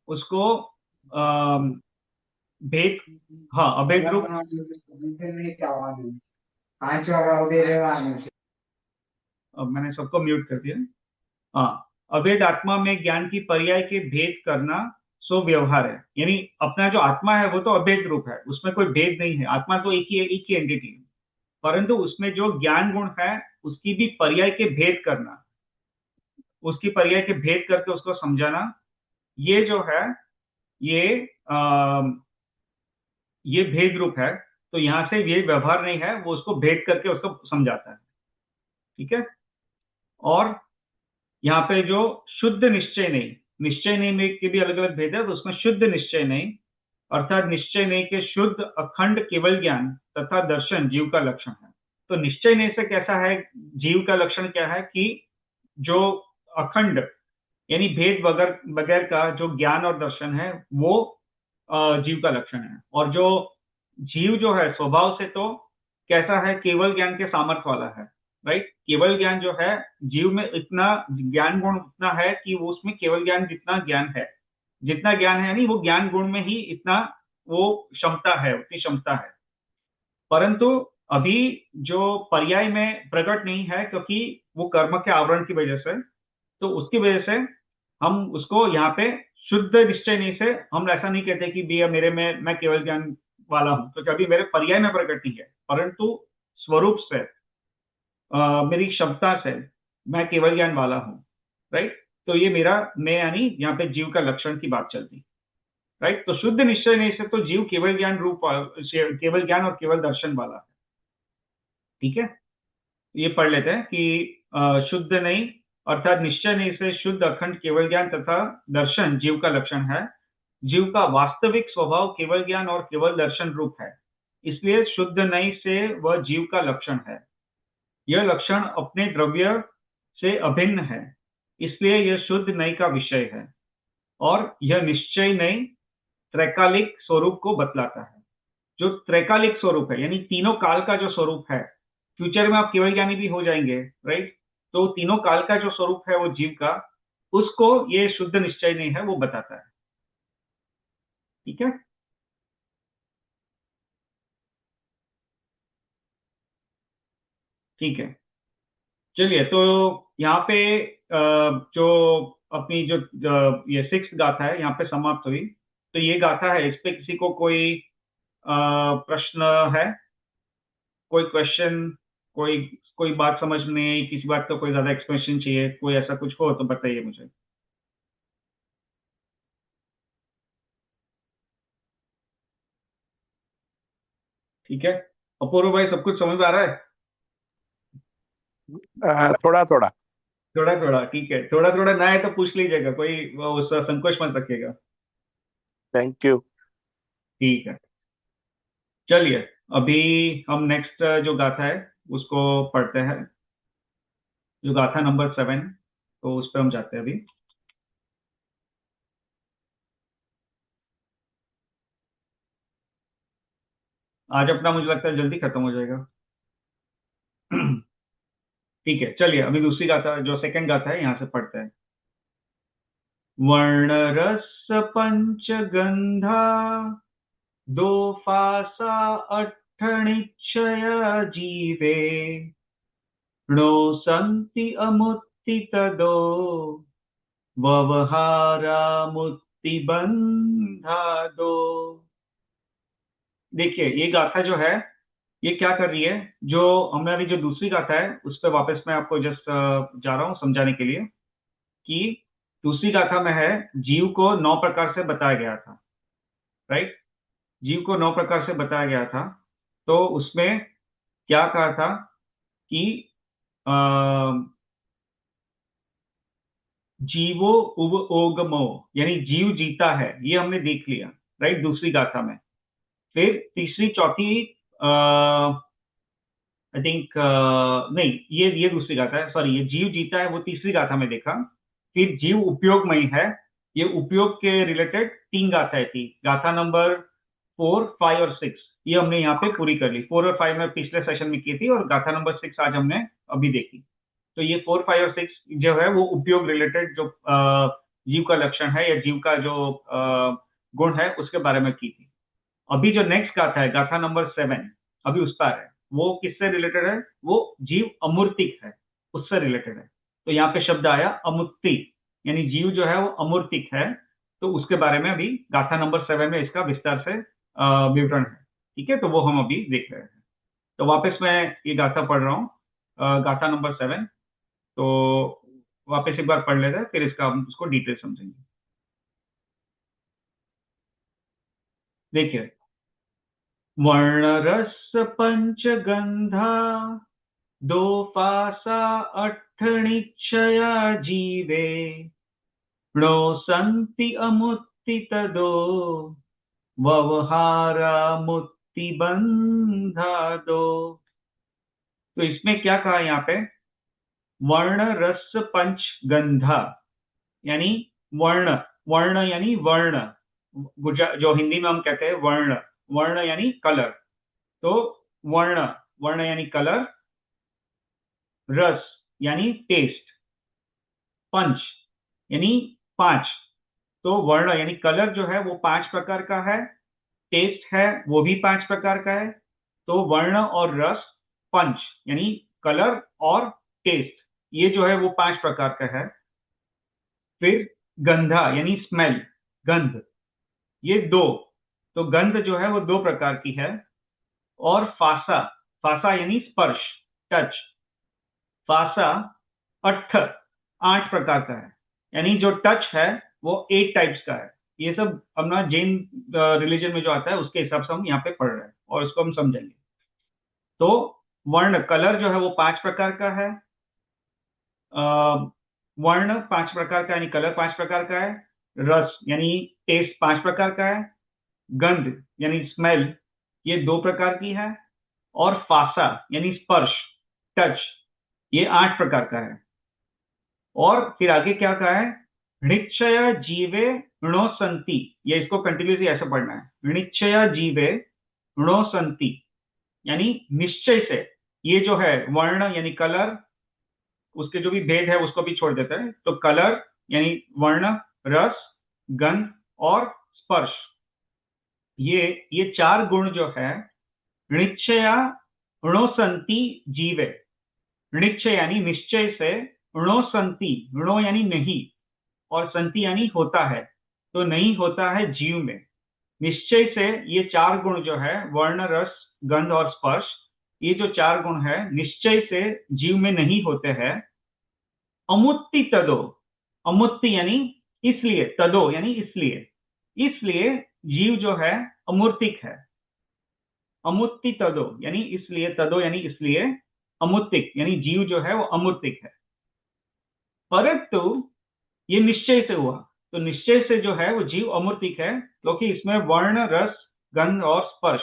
उसको भेद, हाँ अभेद रूप। अब मैंने सबको म्यूट कर दिया। हाँ, अभेद आत्मा में ज्ञान की पर्याय के भेद करना सो व्यवहार है। यानी अपना जो आत्मा है वो तो अभेद रूप है, उसमें कोई भेद नहीं है, आत्मा तो एक ही एंटिटी है, परंतु उसमें जो ज्ञान गुण है उसकी भी पर्याय के भेद करना, उसकी पर्याय के भेद करके उसको समझाना, ये जो है ये आ, ये भेद रूप है। तो यहां से ये व्यवहार नहीं है, वो उसको भेद करके उसको समझाता है, ठीक है। और यहाँ पे जो शुद्ध निश्चय नहीं में के भी अलग अलग भेद है, तो उसमें शुद्ध निश्चय नहीं अर्थात निश्चय नहीं के शुद्ध अखंड केवल ज्ञान तथा दर्शन जीव का लक्षण है। तो निश्चय नहीं से कैसा है, जीव का लक्षण क्या है कि जो अखंड यानी भेद बगैर बगैर का जो ज्ञान और दर्शन है वो जीव का लक्षण है। और जो जीव जो है स्वभाव से तो कैसा है, केवल ज्ञान के सामर्थ्य वाला है, राइट। केवल ज्ञान जो है जीव में इतना ज्ञान गुण उतना है कि वो उसमें केवल ज्ञान जितना ज्ञान है यानी वो ज्ञान गुण में ही इतना वो क्षमता है, उतनी क्षमता है। परंतु अभी जो पर्याय में प्रकट नहीं है क्योंकि वो कर्म के आवरण की वजह से, तो उसकी वजह से हम उसको यहाँ पे शुद्ध निश्चय नहीं से हम ऐसा नहीं कहते कि भैया मेरे में मैं केवल ज्ञान वाला हूं, तो कभी मेरे पर्याय में प्रकट नहीं है, परंतु स्वरूप से मेरी क्षमता से मैं केवल ज्ञान वाला हूँ, राइट। तो ये मेरा मैं यानी यहाँ पे जीव का लक्षण की बात चलती, राइट। तो शुद्ध निश्चय नहीं से तो जीव केवल ज्ञान केवल ज्ञान और केवल दर्शन वाला है, ठीक है। ये पढ़ लेते हैं कि शुद्ध नहीं अर्थात निश्चय नहीं से शुद्ध अखंड केवल ज्ञान तथा दर्शन जीव का लक्षण है। जीव का वास्तविक स्वभाव केवल ज्ञान और केवल दर्शन रूप है, इसलिए शुद्ध नहीं से वह जीव का लक्षण है। यह लक्षण अपने द्रव्य से अभिन्न है, इसलिए यह शुद्ध नई का विषय है। और यह निश्चय नई त्रैकालिक स्वरूप को बतलाता है। जो त्रैकालिक स्वरूप है यानी तीनों काल का जो स्वरूप है, फ्यूचर में आप केवल ज्ञानी भी हो जाएंगे, राइट। तो तीनों काल का जो स्वरूप है वो जीव का, उसको ये शुद्ध निश्चय नहीं है वो बताता है, ठीक है। ठीक है, चलिए। तो यहाँ पे जो अपनी जो ये सिक्स गाथा है यहाँ पे समाप्त हुई। तो ये गाथा है, इस पे किसी को कोई प्रश्न है, कोई क्वेश्चन, कोई कोई बात समझ में आई, किसी बात का कोई ज्यादा एक्सप्लेनेशन चाहिए, कोई ऐसा कुछ हो तो बताइए मुझे। ठीक है, अपूर्व भाई सब कुछ समझ में आ रहा है? थोड़ा थोड़ा। थोड़ा थोड़ा, ठीक है, थोड़ा थोड़ा ना है तो पूछ लीजिएगा, कोई उस संकोच मत रखिएगा। Thank you. ठीक है, चलिए। अभी हम नेक्स्ट जो गाथा है उसको पढ़ते हैं, जो गाथा नंबर 7। तो उस पर हम जाते हैं अभी। आज अपना मुझे लगता है जल्दी खत्म हो जाएगा। ठीक है, चलिए अभी दूसरी गाथा, जो सेकंड गाथा है, यहाँ से पढ़ते हैं। वर्ण रस पंचगंधा दो फासा अट्ठनिश्चया जीवे णो संति अमुत्ति तदो व्यवहारा मुक्ति बंधा दो। देखिए ये गाथा जो है ये क्या कर रही है, जो हमने अभी जो दूसरी गाथा है उस पर वापस मैं आपको जस्ट जा रहा हूं समझाने के लिए कि दूसरी गाथा में है जीव को 9 प्रकार से बताया गया था, राइट। जीव को 9 प्रकार से बताया गया था। तो उसमें क्या कहा था कि अ, जीवो उव ओगमो, यानी जीव जीता है, ये हमने देख लिया, राइट, दूसरी गाथा में। फिर तीसरी चौथी आई थिंक नहीं, ये दूसरी गाथा है, सॉरी, ये जीव जीता है वो तीसरी गाथा में देखा। फिर जीव उपयोगमयी है, ये उपयोग के रिलेटेड 3 गाथाएं थी। गाथा नंबर 4, 5 और 6 ये हमने यहाँ पे पूरी कर ली। 4 और 5 में पिछले सेशन में की थी, और गाथा नंबर 6 आज हमने अभी देखी। तो ये 4, 5 और 6 जो है वो उपयोग रिलेटेड जो जीव का लक्षण है या जीव का जो गुण है उसके बारे में की थी। अभी जो नेक्स्ट गाथा है, गाथा नंबर 7, अभी उस पर है। वो किससे रिलेटेड है? वो जीव अमूर्तिक है, उससे रिलेटेड है। तो यहाँ पे शब्द आया अमुक्ति, यानी जीव जो है वो अमूर्तिक है। तो उसके बारे में अभी गाथा नंबर 7 में इसका विस्तार से विवरण है। ठीक है, तो वो हम अभी देख रहे हैं। तो वापस मैं ये गाथा पढ़ रहा हूँ, गाथा नंबर 7। तो वापस एक बार पढ़ लेते हैं, फिर इसका हम उसको डिटेल समझेंगे। देखिए, वर्ण रस पंचगंधा दो फासा अट्ठनिश्चया जीवे णो संति अमुत्ति तदो व्यवहारा मुक्ति बंधा दो। तो इसमें क्या कहा यहाँ पे? वर्ण रस पंच गंधा, यानी वर्ण, वर्ण यानी वर्ण, जो हिंदी में हम कहते हैं वर्ण, वर्ण यानी कलर। तो वर्ण, वर्ण यानी कलर, रस यानी टेस्ट, पंच यानी 5। तो वर्ण यानी कलर जो है वो 5 प्रकार का है, टेस्ट है वो भी 5 प्रकार का है। तो वर्ण और रस, पंच यानी कलर और टेस्ट, ये जो है वो 5 प्रकार का है। फिर गंधा यानी स्मेल, गंध, ये 2। तो गंध जो है वो 2 प्रकार की है। और फासा, फासा यानी स्पर्श, टच, फासा 8 प्रकार का है। यानी जो टच है वो 8 टाइप्स का है। ये सब अपना जैन रिलीजन में जो आता है उसके हिसाब से हम यहाँ पे पढ़ रहे हैं और इसको हम समझेंगे। तो वर्ण, कलर जो है वो 5 प्रकार का है। वर्ण 5 प्रकार का यानी कलर 5 प्रकार का है। रस यानी टेस्ट 5 प्रकार का है। गंध यानी स्मेल, ये 2 प्रकार की है। और फासा यानी स्पर्श, टच, ये 8 प्रकार का है। और फिर आगे क्या कहा है? निश्चय जीवे णो संति, ये इसको कंटिन्यूसली ऐसे पढ़ना है। निश्चय जीवे णो संति, यानी निश्चय से, ये जो है वर्ण यानी कलर, उसके जो भी भेद है उसको भी छोड़ देते हैं। तो कलर यानी वर्ण, रस, गंध और स्पर्श, ये 4 गुण जो है निश्चया णोसंति जीवे, निश्चय यानी निश्चय से, णोसंति, णो यानी नहीं, और संति यानी होता है, तो नहीं होता है जीव में। निश्चय से ये 4 गुण जो है वर्ण, रस, गंध और स्पर्श, ये जो 4 गुण है निश्चय से जीव में नहीं होते हैं। अमुत्ति तदो, अमुत्ति यानी इसलिए, तदो यानी इसलिए, इसलिए जीव जो है अमूर्तिक है। अमुत्ति तदो यानी इसलिए, तदो यानी इसलिए, अमुत्तिक यानी जीव जो है वो अमूर्तिक है। परंतु ये निश्चय से हुआ, तो निश्चय से जो है वो जीव अमूर्तिक है, क्योंकि इसमें वर्ण, रस, गंध और स्पर्श,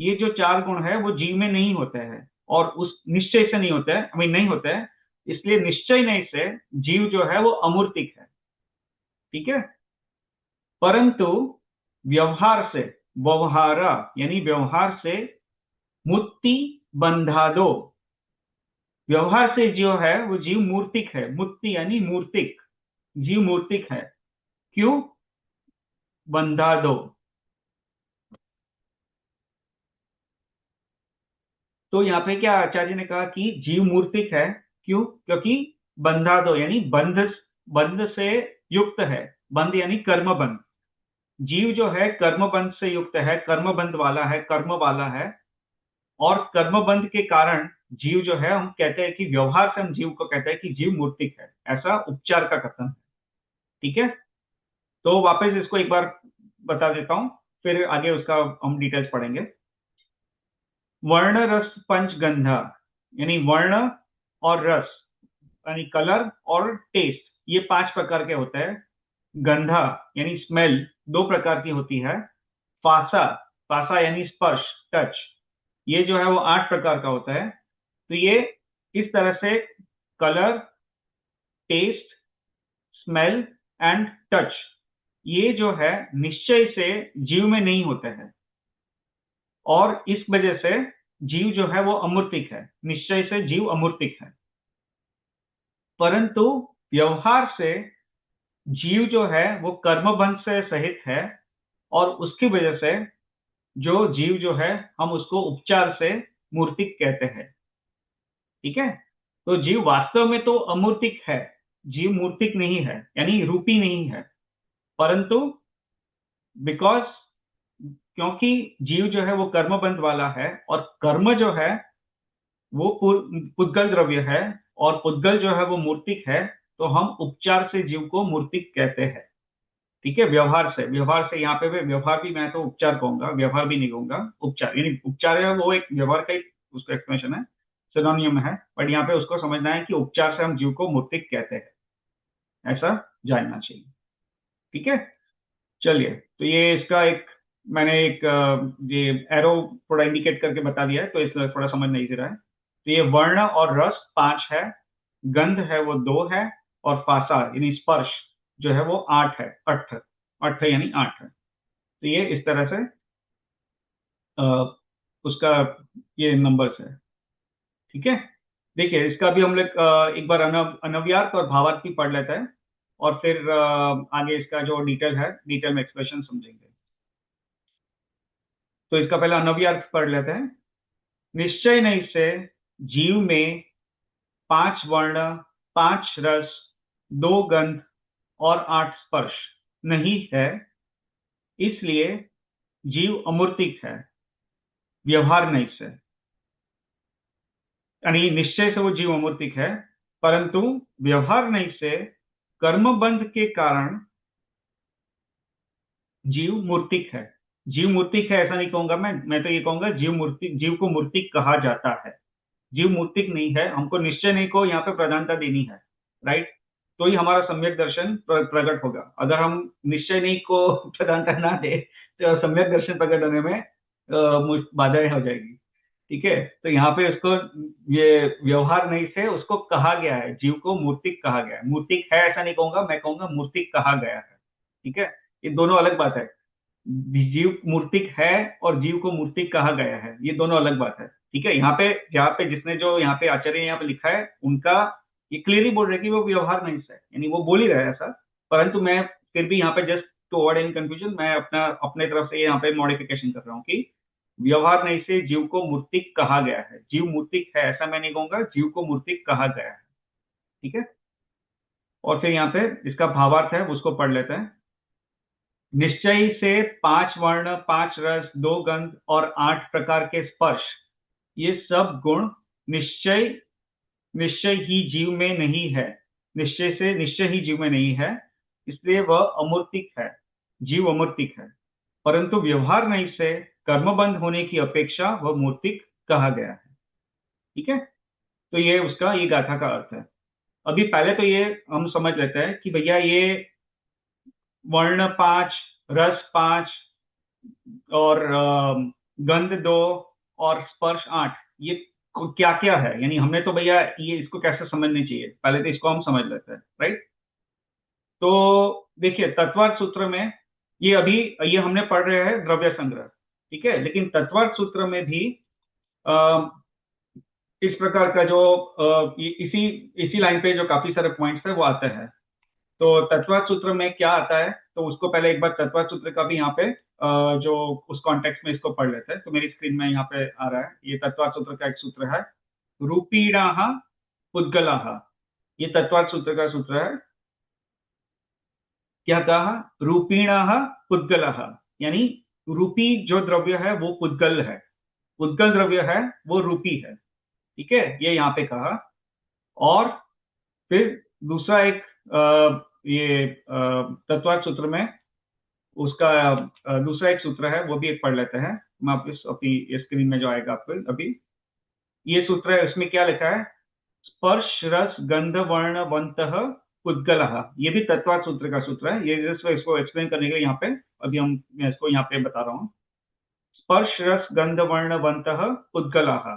ये जो 4 गुण है वो जीव में नहीं होते हैं, और उस निश्चय से नहीं होते हैं, नहीं होते हैं। इसलिए निश्चय नहीं से जीव जो है वो अमूर्तिक है। ठीक है। परंतु व्यवहार से, व्यवहारा यानी व्यवहार से, मुक्ति बंधादो, व्यवहार से जो है वो जीव मूर्तिक है। मुक्ति यानी मूर्तिक, जीव मूर्तिक है। क्यों? बंधादो। तो यहाँ पे क्या आचार्य ने कहा कि जीव मूर्तिक है। क्यों? क्योंकि बंधादो यानी बंध, बंध से युक्त है। बंध यानी कर्मबंध। जीव जो है कर्मबंध से युक्त है, कर्मबंध वाला है, कर्म वाला है। और कर्मबंध के कारण जीव जो है, हम कहते हैं कि व्यवहार से हम जीव को कहते हैं कि जीव मूर्तिक है, ऐसा उपचार का कथन है। ठीक है। तो वापस इसको एक बार बता देता हूं, फिर आगे उसका हम डिटेल्स पढ़ेंगे। वर्ण रस पंचगंधा यानी वर्ण और रस यानी कलर और टेस्ट, ये 5 प्रकार के होते हैं। गंधा यानी स्मेल 2 प्रकार की होती है। फासा, फासा यानी स्पर्श, टच, ये जो है वो 8 प्रकार का होता है। तो ये इस तरह से colour, taste, smell and touch, ये जो है निश्चय से जीव में नहीं होते हैं, और इस वजह से जीव जो है वो अमूर्तिक है। निश्चय से जीव अमूर्तिक है। परंतु व्यवहार से जीव जो है वो कर्मबंध से सहित है, और उसकी वजह से जो जीव जो है हम उसको उपचार से मूर्तिक कहते हैं। ठीक है। तो जीव वास्तव में तो अमूर्तिक है, जीव मूर्तिक नहीं है यानी रूपी नहीं है। परंतु बिकॉज, क्योंकि जीव जो है वो कर्मबंध वाला है, और कर्म जो है वो पुद्गल द्रव्य है, और पुद्गल जो है वो मूर्तिक है, तो हम उपचार से जीव को मूर्तिक कहते हैं। ठीक है। व्यवहार से, व्यवहार से यहाँ पे भी व्यवहार भी, मैं तो उपचार कहूंगा, व्यवहार भी नहीं कहूंगा। उपचार यानी उपचार है वो एक व्यवहार का एक उसका एक्सप्लेनेशन है, सिनोनियम है, बट यहाँ पे उसको समझना है कि उपचार से हम जीव को मूर्तिक कहते हैं, ऐसा जानना चाहिए। ठीक है। चलिए, तो ये इसका एक, मैंने एक ये एरो थोड़ा इंडिकेट करके बता दिया है, तो इसलिए थोड़ा समझ नहीं दे रहा है। तो ये वर्ण और रस 5 है, गंध है वो 2 है, और फासा यानी स्पर्श जो है वो 8 है। अठ, अठ यानी 8 है। तो ये इस तरह से अ, उसका ये नंबर्स है। ठीक है। देखिए, इसका भी हम लोग एक बार अनव्यार्थ और भावार्थ भी पढ़ लेते हैं, और फिर आगे इसका जो डिटेल है, डिटेल में एक्सप्रेशन समझेंगे। तो इसका पहले अनव्यार्थ पढ़ लेते हैं। निश्चय नहीं से जीव में 5 वर्ण, 5 रस, 2 गंध और 8 स्पर्श नहीं है, इसलिए जीव अमूर्तिक है। व्यवहार नहीं से यानी निश्चय से वो जीव अमूर्तिक है, परंतु व्यवहार नहीं से कर्मबंध के कारण जीव मूर्तिक है। जीव मूर्तिक है ऐसा नहीं कहूंगा मैं तो ये कहूंगा जीव मूर्तिक, जीव को मूर्तिक कहा जाता है। जीव मूर्तिक नहीं है, हमको निश्चय नहीं को यहाँ पे प्रधानता देनी है, राइट। तो ही हमारा सम्यक दर्शन प्रकट होगा। अगर हम निश्चय नहीं को प्रधानता ना दे, तो सम्यक दर्शन प्रकट होने में बाधाएं हो जाएगी। ठीक है। तो यहाँ पे उसको, ये व्यवहार नहीं से उसको कहा गया है, जीव को मूर्तिक कहा गया है। मूर्तिक है ऐसा नहीं कहूंगा, मैं कहूंगा मूर्तिक कहा गया है। ठीक है। ये दोनों अलग बात है। जीव मूर्तिक है और जीव को मूर्तिक कहा गया है, ये दोनों अलग बात है। ठीक है। यहाँ पे जिसने जो यहाँ पे आचार्य यहाँ पे लिखा है, उनका ये क्लियरली बोल रहे हैं कि वो व्यवहार नहीं से, यानी वो बोल ही रहे हैं ऐसा। परंतु मैं फिर भी यहाँ पे just to avoid any confusion, मैं अपने तरफ से यहाँ पे मॉडिफिकेशन कर रहा हूँ कि व्यवहार नहीं से जीव को मूर्तिक कहा गया है। जीव मूर्तिक है ऐसा मैं नहीं कहूंगा, जीव को मूर्तिक कहा गया है। ठीक है। और फिर यहाँ पे इसका भावार्थ है, उसको पढ़ लेते हैं। निश्चय से 5 वर्ण, 5 रस, 2 गंध और 8 प्रकार के स्पर्श, ये सब गुण निश्चय, निश्चय ही जीव में नहीं है। निश्चय से निश्चय ही जीव में नहीं है, इसलिए वह अमूर्तिक है, जीव अमूर्तिक है। परंतु व्यवहार नहीं से कर्मबंध होने की अपेक्षा वह मूर्तिक कहा गया है। ठीक है। तो ये उसका, ये गाथा का अर्थ है। अभी पहले तो ये हम समझ लेते हैं कि भैया ये वर्ण 5, रस 5 और गंध 2 और स्पर्श 8, ये क्या क्या है, यानी हमने तो भैया ये इसको कैसे समझनी चाहिए, पहले तो इसको हम समझ लेते हैं, राइट। तो देखिए तत्वार्थ सूत्र में ये हमने पढ़ रहे हैं द्रव्य संग्रह, ठीक है, लेकिन तत्वार्थ सूत्र में भी अ, इस प्रकार का जो इसी इसी लाइन पे जो काफी सारे पॉइंट्स है वो आते हैं। तो तत्वार्थ सूत्र में क्या आता है, तो उसको पहले एक बार तत्वार्थ सूत्र का भी यहाँ पे जो उस कॉन्टेक्स्ट में इसको पढ़ लेते हैं। तो मेरी स्क्रीन में यहाँ पे आ रहा है, ये तत्वार्थ सूत्र का एक सूत्र है, रूपीणाः पुद्गलाः। ये तत्वार्थ सूत्र का सूत्र है। क्या कहा? रूपीणाः पुद्गलाः, यानी रूपी जो द्रव्य है वो पुद्गल है, पुद्गल द्रव्य है वो रूपी है, ठीक है, ये यहाँ पे कहा। और फिर दूसरा एक ये तत्वार्थ सूत्र में उसका दूसरा एक सूत्र है, वो भी एक पढ़ लेते हैं। मैं आप इस अपनी स्क्रीन में जो आएगा आपको अभी, ये सूत्र है, इसमें क्या लिखा है? स्पर्श रस गंध वर्ण वंतः पुद्गलः। ये भी तत्वार्थ सूत्र का सूत्र है, ये जस्ट इसको एक्सप्लेन करने के लिए यहाँ पे अभी मैं इसको यहाँ पे बता रहा हूँ। स्पर्श रस गंध वर्ण वंतः पुद्गलः,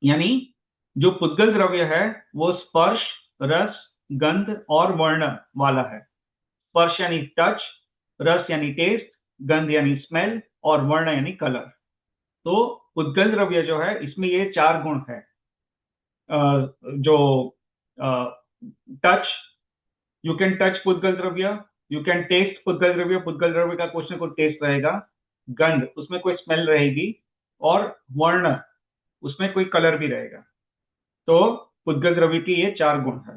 यानी जो पुद्गल द्रव्य है वो स्पर्श रस गंध और वर्ण वाला है। स्पर्श यानी टच, रस यानी टेस्ट, गंध यानी स्मेल और वर्ण यानी कलर। तो पुद्गल द्रव्य जो है इसमें ये 4 गुण है। जो टच, यू कैन टच पुद्गल द्रव्य, यू कैन टेस्ट पुद्गल द्रव्य, पुद्गल द्रव्य का कुछ ना कुछ टेस्ट रहेगा। गंध, उसमें कोई स्मेल रहेगी। और वर्ण, उसमें कोई कलर भी रहेगा। तो पुद्गल द्रव्य की ये 4 गुण है,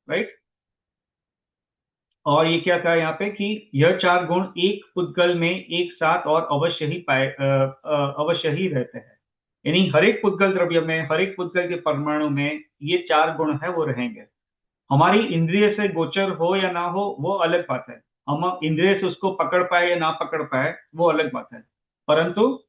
राइट। और ये क्या कहा यहाँ पे कि यह 4 गुण एक पुद्गल में एक साथ और अवश्य ही रहते हैं, यानी हर एक पुद्गल द्रव्य में, हर एक पुद्गल के परमाणु में ये 4 गुण है वो रहेंगे। हमारी इंद्रिय से गोचर हो या ना हो वो अलग बात है, हम इंद्रिय से उसको पकड़ पाए या ना पकड़ पाए वो अलग बात है, परंतु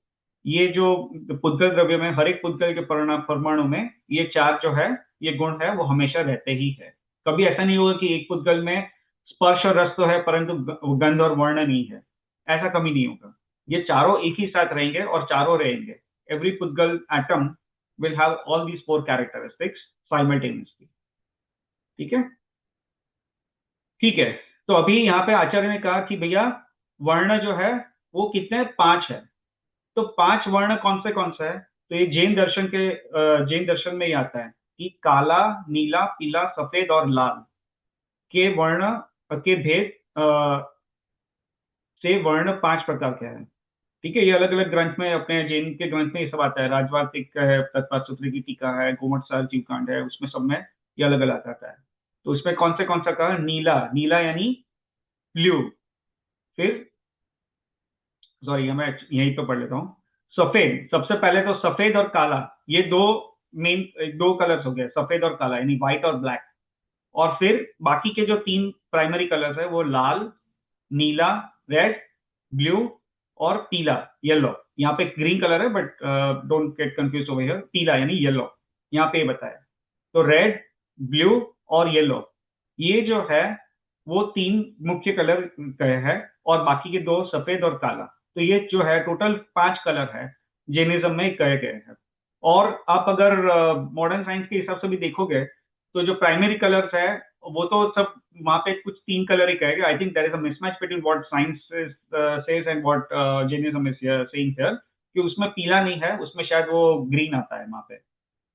ये जो पुद्गल द्रव्य में हर एक पुद्गल के परमाणु में ये 4 जो है ये गुण है वो हमेशा रहते ही है। कभी ऐसा नहीं होगा कि एक पुद्गल में स्पर्श और रस तो है परंतु गंध और वर्ण नहीं है, ऐसा कभी नहीं होगा। ये चारों एक ही साथ रहेंगे और चारों रहेंगे। एवरी पुद्गल atom will have all these 4 characteristics simultaneously, ठीक है। ठीक है, तो अभी यहाँ पे आचार्य ने कहा कि भैया वर्ण जो है वो कितने 5 है। तो 5 वर्ण कौन से है? तो ये जैन दर्शन में ही आता है कि काला, नीला, पीला, सफेद और लाल के वर्ण के भेद से वर्ण 5 प्रकार के हैं, ठीक है। ये अलग अलग ग्रंथ में, अपने जैन के ग्रंथ में ये सब आता है। राजवार्तिक है, तत्वार्थ सूत्र की टीका है, गोमटसार जीवकांड है, उसमें सब में ये अलग अलग आता है। तो इसमें कौन सा कहा? नीला, नीला यानी ब्लू। फिर सॉरी, मैं यहीं पे पढ़ लेता हूँ। सफेद, सबसे पहले तो सफेद और काला, ये दो कलर्स हो गए, सफेद और काला यानी व्हाइट और ब्लैक। और फिर बाकी के जो 3 प्राइमरी कलर्स है वो लाल, नीला, रेड, ब्लू और पीला, येलो। यहाँ पे ग्रीन कलर है but don't get confuse over here, पीला यानी येलो, यहाँ पे बताया। तो रेड, ब्लू और येलो, ये जो है वो 3 मुख्य कलर कहे हैं, और बाकी के 2 सफेद और काला। तो ये जो है टोटल 5 कलर है जैनिज्म में कहे गए हैं। और आप अगर मॉडर्न साइंस के हिसाब से भी देखोगे तो जो प्राइमरी कलर्स है वो तो सब वहां पे कुछ 3 कलर ही कहेगा। I think there is a mismatch between what science says and what Jainism is saying here, कि उसमें पीला नहीं है, उसमें शायद वो ग्रीन आता है वहां पे,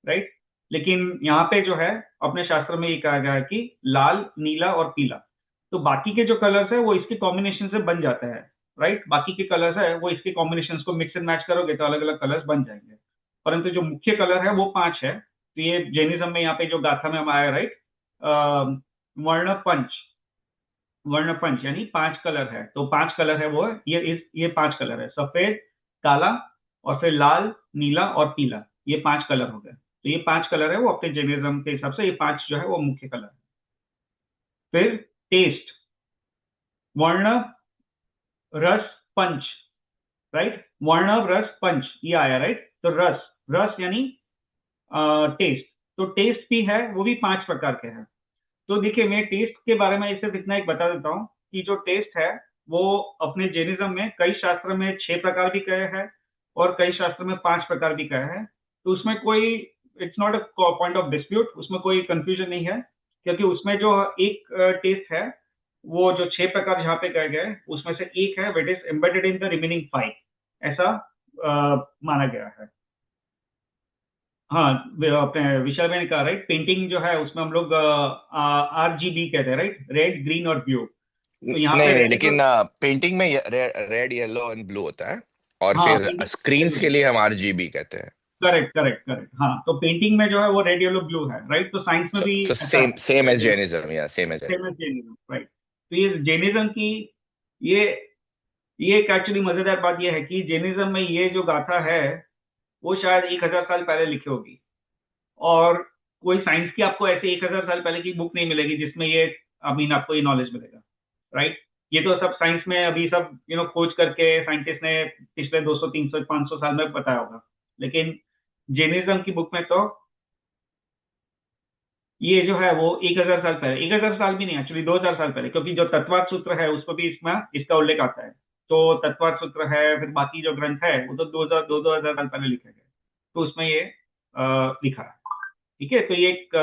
राइट। लेकिन यहाँ पे जो है अपने शास्त्र में ये कहा गया है कि लाल, नीला और पीला। तो बाकी के जो कलर्स है वो इसके कॉम्बिनेशन से बन जाते हैं, राइट। बाकी के कलर्स है वो इसके कॉम्बिनेशन को मिक्स एंड मैच करोगे तो अलग अलग कलर्स बन जाएंगे, परंतु जो मुख्य कलर है वो 5 है। तो ये जैनिज्म में यहाँ पे जो गाथा में हम आया, राइट, वर्ण पंच, वर्ण पंच यानी 5 कलर है। तो 5 कलर है वो, ये 5 कलर है, सफेद, काला और फिर लाल, नीला और पीला, ये 5 कलर हो गए। तो ये 5 कलर है वो अपने जैनिज्म के हिसाब से, ये 5 जो है वो मुख्य कलर है। फिर टेस्ट, वर्ण रस पंच, राइट, वर्ण रस पंच ये आया, राइट। तो रस, रस यानी टेस्ट, तो टेस्ट भी है वो भी 5 प्रकार के हैं। तो देखिए मैं टेस्ट के बारे में सिर्फ इतना एक बता देता हूँ कि जो टेस्ट है वो अपने जैनिज्म में कई शास्त्र में 6 प्रकार भी कहे हैं और कई शास्त्र में 5 प्रकार भी कहा है। तो उसमें कोई, it's not a point of dispute, उसमें कोई कंफ्यूजन नहीं है, क्योंकि उसमें जो एक टेस्ट है, वो जो 6 प्रकार जहाँ पे कहे गए उसमें से एक है which is embedded in the remaining 5, ऐसा माना गया है। हाँ, अपने विशाल भाई ने कहा राइट, पेंटिंग जो है उसमें हम लोग RGB कहते हैं, राइट, रेड ग्रीन और ब्लू। तो यहाँ नहीं पे नहीं, रेड जो, लेकिन पेंटिंग में रेड येलो एंड ब्लू होता है, और हाँ फिर स्क्रीन्स के पेंटिंग, लिए हम RGB कहते हैं। करेक्ट करेक्ट करेक्ट, हाँ, तो पेंटिंग में जो है वो रेड येलो ब्लू है, राइट, तो साइंस में भी सो ऐसा सेम सेम एज जैनिज्म, या सेम एज। है, जैनिज्म, राइट। तो ये जैनिज्म की, ये ये एक एक्चुअली मजेदार बात ये है कि जैनिज्म में ये जो गाथा है वो शायद 1000 साल पहले लिखी होगी, और कोई साइंस की आपको ऐसे 1000 साल पहले की बुक नहीं मिलेगी जिसमें ये, आई मीन, आपको ये नॉलेज मिलेगा, राइट। ये तो सब साइंस में अभी सब खोज करके साइंटिस्ट ने पिछले 200 300 500 साल में बताया होगा, लेकिन जैनिज्म की बुक में तो ये जो है वो 1000 साल पहले, 1000 साल भी नहीं, एक्चुअली 2000 साल पहले, क्योंकि जो तत्वार्थ सूत्र है उसको भी इसमें इसका उल्लेख आता है। तो तत्वार्थ सूत्र है, फिर बाकी जो ग्रंथ है वो तो 2000 साल पहले लिखे गए, तो उसमें ये लिखा है। ठीक है, तो ये एक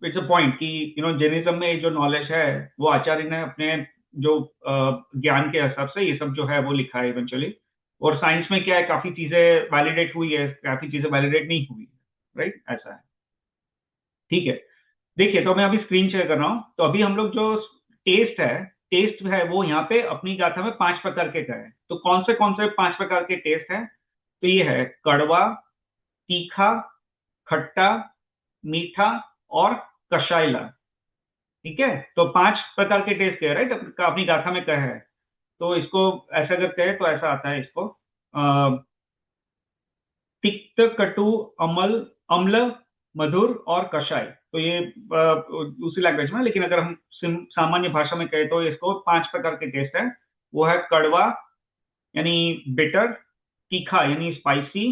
इट्स अ पॉइंट कि जैनिज्म में जो नॉलेज है वो आचार्य ने अपने जो ज्ञान के हिसाब से ये सब जो है वो लिखा है इवेंचुअली। और साइंस में क्या है, काफी चीजें वैलिडेट हुई है, काफी चीजें वैलिडेट नहीं हुई, राइट, ऐसा है। ठीक है, देखिए, तो मैं अभी स्क्रीन शेयर कर रहा हूं। तो अभी हम लोग जो टेस्ट है वो यहाँ पे अपनी गाथा में 5 प्रकार के का है। तो कौन से 5 प्रकार के टेस्ट हैं? तो ये है कड़वा, तीखा, खट्टा, मीठा और कषायला। ठीक है, तो 5 प्रकार के टेस्ट है, राइट, अपनी गाथा में कहा है। तो इसको ऐसा अगर कहे तो ऐसा आता है इसको, तिक्त, कटु, अमल, अम्ल, मधुर और कषाय। तो ये उसी लैंग्वेज में, लेकिन अगर हम सामान्य भाषा में कहें तो इसको 5 प्रकार के टेस्ट है। वो है कड़वा यानी बिटर, तीखा यानी स्पाइसी,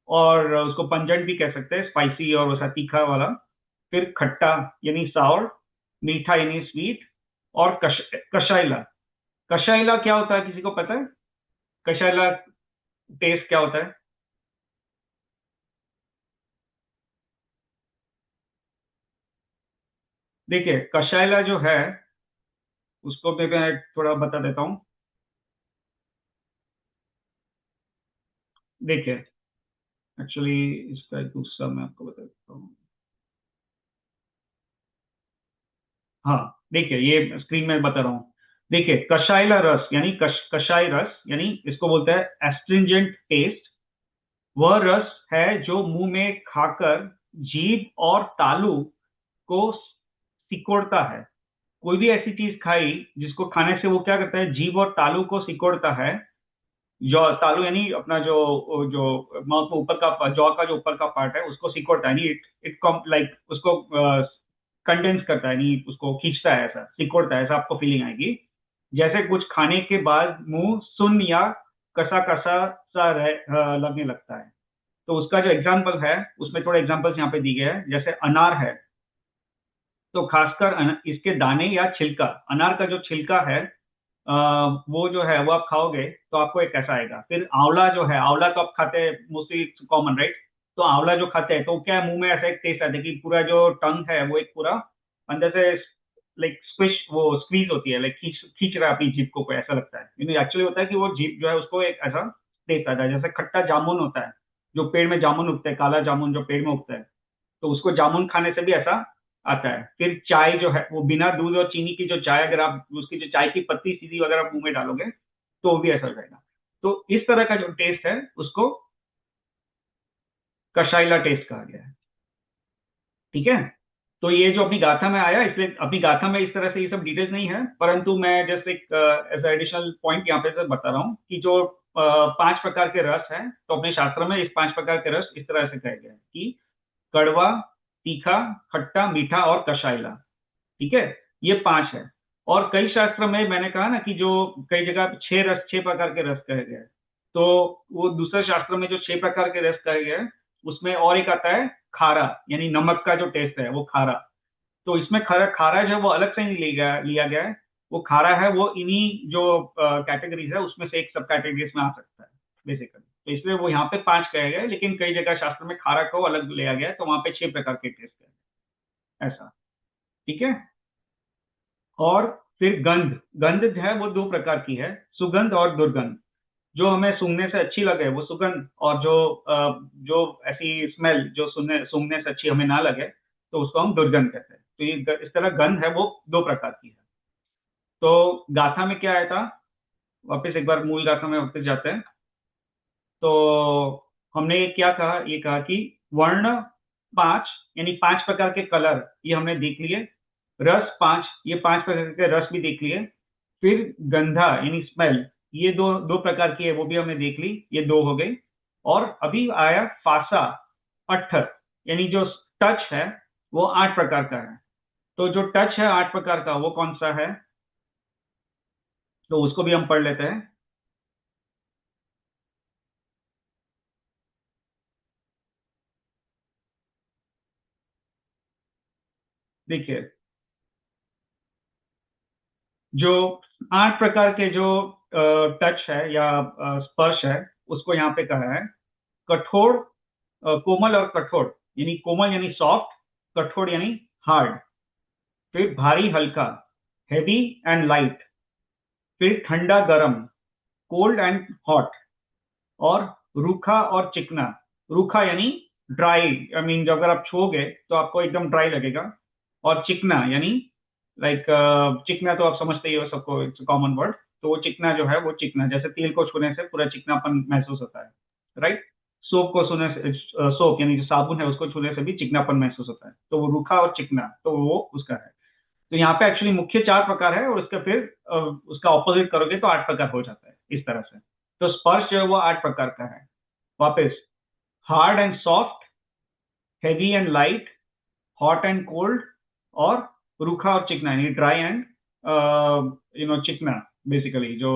और उसको पंजेंट भी कह सकते हैं, स्पाइसी और वैसा तीखा वाला। फिर खट्टा यानी साउर, मीठा यानी स्वीट, और कषायला। कषायला क्या होता है, किसी को पता है? कषायला टेस्ट क्या होता है? देखिए, कषायला जो है उसको मैं थोड़ा बता देता हूँ। देखिए, एक्चुअली इसका एक दूसरा मैं आपको बता देता हूँ। हाँ, देखिए, ये स्क्रीन में बता रहा हूँ। देखिए, कषायला रस यानी कषाय रस यानी इसको बोलते हैं एस्ट्रिंजेंट टेस्ट। वह रस है जो मुंह में खाकर जीभ और तालू को सिकोड़ता है। कोई भी ऐसी चीज खाई जिसको खाने से वो क्या करता है, जीभ और तालू को सिकोड़ता है। जॉ, तालू यानी अपना जो जो माउथ में ऊपर का जॉ का जो ऊपर का पार्ट है उसको सिकोड़ता है, यानी इट इट लाइक उसको कंडेंस करता है, यानी उसको खींचता है, ऐसा सिकोड़ता है, ऐसा आपको फीलिंग आएगी। जैसे कुछ खाने के बाद मुंह सुन्न या कसा कसा सा लगने लगता है। तो उसका जो एग्जाम्पल है उसमें थोड़े एग्जाम्पल्स यहाँ पे दिए गए हैं। जैसे अनार है, तो खासकर इसके दाने या छिलका, अनार का जो छिलका है, वो जो है वो आप खाओगे तो आपको एक कैसा आएगा। फिर आंवला जो है, आंवला तो आप खाते हैं मोस्टली कॉमन, राइट। तो आंवला जो खाते हैं तो क्या है, मुंह में ऐसा एक टेस्ट आता है कि पूरा जो टंग है वो एक पूरा अंदर से लाइक स्क्विश, वो स्क्वीज होती है, लाइक खींच खींच रहा है अपनी जीभ को, कोई ऐसा लगता है। एक्चुअली होता है कि वो जीभ जो है उसको एक ऐसा टेस्ट आता है। जैसे खट्टा जामुन होता है, जो पेड़ में जामुन उगता है, काला जामुन जो पेड़ में उगता है, तो उसको जामुन खाने से भी ऐसा आता है। फिर चाय जो है वो बिना दूध और चीनी की जो चाय, अगर आप उसकी जो चाय की पत्ती सीधी अगर आप मुंह में डालोगे तो वो भी ऐसा हो जाएगा। तो इस तरह का जो टेस्ट है उसको कषाइला टेस्ट कहा गया है। ठीक है, तो ये जो अपनी गाथा में आया, इसलिए अपनी गाथा में इस तरह से ये सब डिटेल्स नहीं है, परंतु मैं जस्ट एक एज एडिशनल पॉइंट यहाँ पे से बता रहा हूँ कि जो 5 प्रकार के रस हैं, तो अपने शास्त्र में इस 5 प्रकार के रस इस तरह से कहे गए हैं कि कड़वा, तीखा, खट्टा, मीठा और कषायला। ठीक है, ये 5 है। और कई शास्त्र में मैंने कहा ना कि जो कई जगह 6 प्रकार के रस कहे गए हैं। तो वो दूसरे शास्त्र में जो 6 प्रकार के रस कहे गए हैं उसमें और एक आता है खारा, यानी नमक का जो टेस्ट है वो खारा। तो इसमें खारा खारा जो है वो अलग से नहीं लिया गया है। वो खारा है वो इन्हीं जो कैटेगरीज है उसमें से एक सब कैटेगरीज में आ सकता है। बेसिकली। तो इसलिए वो यहाँ पे 5 कहे गए, लेकिन कई जगह शास्त्र में खारा को अलग लिया गया है, तो वहां पे 6 प्रकार के टेस्ट है, ऐसा। ठीक है। और फिर गंध, गंध जो है वो 2 प्रकार की है, सुगंध और दुर्गंध। जो हमें सूंघने से अच्छी लगे वो सुगंध, और जो ऐसी स्मेल जो सुनने सूंघने से अच्छी हमें ना लगे तो उसको हम दुर्गंध कहते हैं। तो ये इस तरह गंध है वो 2 प्रकार की है। तो गाथा में क्या आया था, वापस एक बार मूल गाथा में वापस जाते हैं। तो हमने ये क्या कहा, ये कहा कि वर्ण 5, यानी 5 प्रकार के कलर ये हमने देख लिए। रस 5, ये 5 प्रकार के रस भी देख लिए। फिर गंधा यानी स्मेल, ये दो दो प्रकार की है, वो भी हमने देख ली, ये 2 हो गई। और अभी आया फासा, अट्ठर, यानी जो टच है वो 8 प्रकार का है। तो जो टच है 8 प्रकार का वो कौन सा है, तो उसको भी हम पढ़ लेते हैं। देखिए, जो 8 प्रकार के जो टच है या स्पर्श है, उसको यहाँ पे कहा है कठोर, कोमल और कठोर, यानी कोमल यानी सॉफ्ट, कठोर यानी हार्ड। फिर भारी हल्का, हैवी एंड लाइट। फिर ठंडा गरम, कोल्ड एंड हॉट। और रूखा और चिकना, रूखा यानी ड्राई, आई मीन जो अगर आप छूओगे तो आपको एकदम ड्राई लगेगा। और चिकना यानी लाइक चिकना तो आप समझते ही हो, सबको इट्स कॉमन वर्ड। तो वो चिकना जो है वो चिकना, जैसे तेल को छूने से पूरा चिकनापन महसूस होता है, राइट। सोप को छूने से, सोप यानी जो साबुन है उसको छूने से भी चिकनापन महसूस होता है। तो वो रूखा और चिकना, तो वो उसका है। तो यहाँ पे एक्चुअली मुख्य 4 प्रकार है, और उसके फिर उसका ऑपोजिट करोगे तो 8 प्रकार हो जाता है, इस तरह से। तो स्पर्श जो है वो 8 प्रकार का है। वापस, hard and soft, heavy and light, hot and cold, और रूखा और चिकना यानी ड्राई एंड चिकना, बेसिकली जो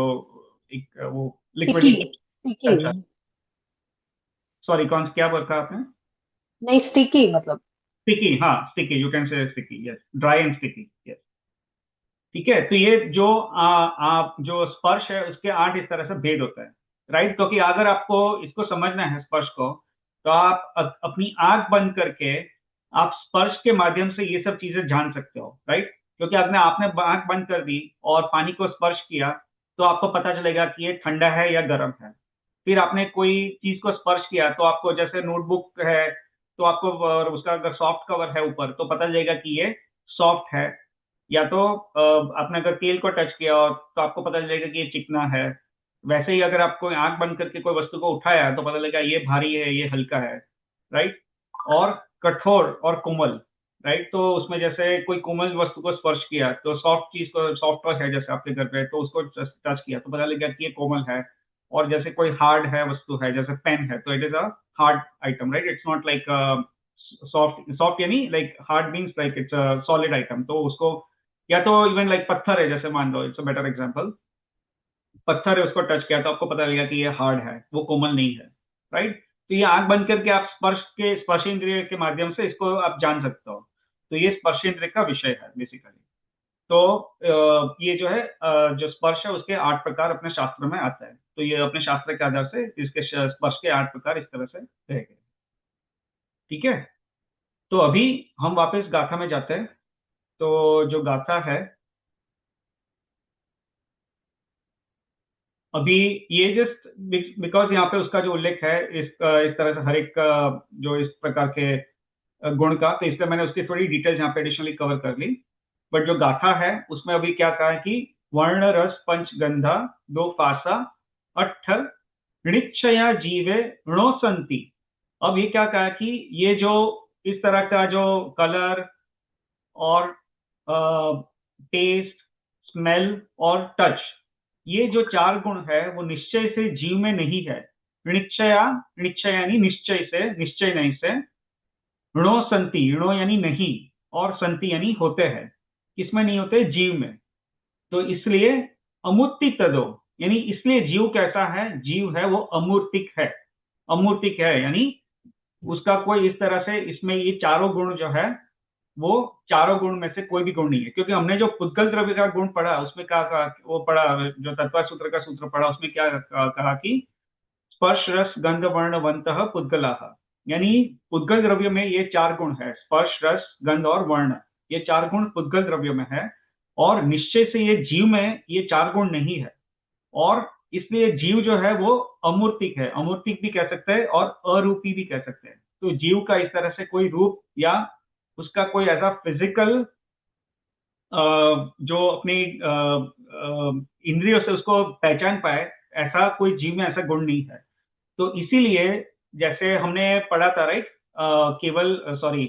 एक वो स्टिकी, लिक्विड। स्टिकी। अच्छा, सॉरी, कौन क्या रखा आपने? नहीं, स्टिकी मतलब। स्टिकी, हाँ sticky, you can say sticky, yes, dry and sticky, yes. ठीक है। तो ये जो आप जो स्पर्श है उसके 8 इस तरह से भेद होता है, राइट। क्योंकि अगर आपको इसको समझना है स्पर्श को, तो आप अपनी आंख बंद करके आप स्पर्श के माध्यम से ये सब चीजें जान सकते हो, राइट। क्योंकि अगर आपने आंख बंद कर दी और पानी को स्पर्श किया तो आपको पता चलेगा कि ये ठंडा है या गर्म है। फिर आपने कोई चीज को स्पर्श किया तो आपको, जैसे नोटबुक है, तो आपको उसका अगर सॉफ्ट कवर है ऊपर तो पता चलेगा कि ये सॉफ्ट है। या तो आपने अगर तेल को टच किया और तो आपको पता चलेगा कि ये चिकना है। वैसे ही अगर आपको आंख बंद करके कोई वस्तु को उठाया तो पता लगेगा ये भारी है, ये हल्का है, राइट। और कठोर और कोमल, राइट। तो उसमें जैसे कोई कोमल वस्तु को स्पर्श किया तो सॉफ्ट चीज को, सॉफ्ट टच है जैसे आपके घर पे, तो उसको टच किया तो पता लगेगा कि ये कोमल है। और जैसे कोई हार्ड है वस्तु है, जैसे पेन है, तो it is a hard item, right. It's not like soft, soft यानी like hard means like it's a solid item, तो उसको। या तो इवन लाइक पत्थर है, जैसे मान लो, इट्स अ बेटर एग्जांपल। पत्थर है, उसको टच किया तो आपको पता लगेगा कि ये हार्ड है, वो कोमल नहीं है, राइट। तो ये आंख बंद करके आप स्पर्श इंद्रिय के माध्यम से इसको आप जान सकते हो। तो ये स्पर्श इंद्रिय का विषय है बेसिकली। तो ये जो है जो स्पर्श है उसके 8 प्रकार अपने शास्त्र में आता है। तो ये अपने शास्त्र के आधार से इसके स्पर्श के 8 प्रकार इस तरह से रह गए। ठीक है। तो अभी हम वापस गाथा में जाते हैं। तो जो गाथा है, अभी ये जस्ट बिकॉज यहाँ पे उसका जो उल्लेख है इस तरह से हर एक जो इस प्रकार के गुण का, तो इसलिए मैंने उसकी थोड़ी डिटेल्स यहाँ पे एडिशनली कवर कर ली। बट जो गाथा है उसमें अभी क्या कहा है कि वर्ण रस पंच गंधा दो फासा अट्ठ ऋक्षया जीवे ऋणोसंति। अब ये क्या कहा कि ये जो इस तरह का जो कलर और टेस्ट, स्मेल और टच, ये जो 4 गुण है वो निश्चय से जीव में नहीं है। निश्चया, निश्चय यानी निश्चय से, निश्चय नहीं से। ऋणो संति, ऋणो यानी नहीं, और संति यानी होते हैं। किसमें नहीं होते? जीव में। तो इसलिए अमूर्ति तदो, यानी इसलिए जीव कैसा है, जीव है वो अमूर्तिक है। अमूर्तिक है यानी उसका कोई इस तरह से, इसमें ये चारों गुण जो है वो चारों गुण में से कोई भी गुण नहीं है। क्योंकि हमने जो पुद्गल द्रव्य का गुण पढ़ा उसमें क्या कहा, वो पढ़ा जो तत्व सूत्र का सूत्र पढ़ा, उसमें क्या कहा कि स्पर्श रस गंध वर्ण वंतः पुद्गलाः। यानी पुद्गल द्रव्य में ये चार गुण है, स्पर्श रस गंध और वर्ण, ये चार गुण पुद्गल द्रव्य में है। और निश्चय से ये जीव में ये चार गुण नहीं है, और इसलिए जीव जो है वो अमूर्तिक है, अमूर्तिक भी कह सकते हैं और अरूपी भी कह सकते हैं। तो जीव का इस तरह से कोई रूप या उसका कोई ऐसा फिजिकल जो अपनी इंद्रियों से उसको पहचान पाए, ऐसा कोई जीव में ऐसा गुण नहीं है। तो इसीलिए जैसे हमने पढ़ा था, राइट, केवल सॉरी,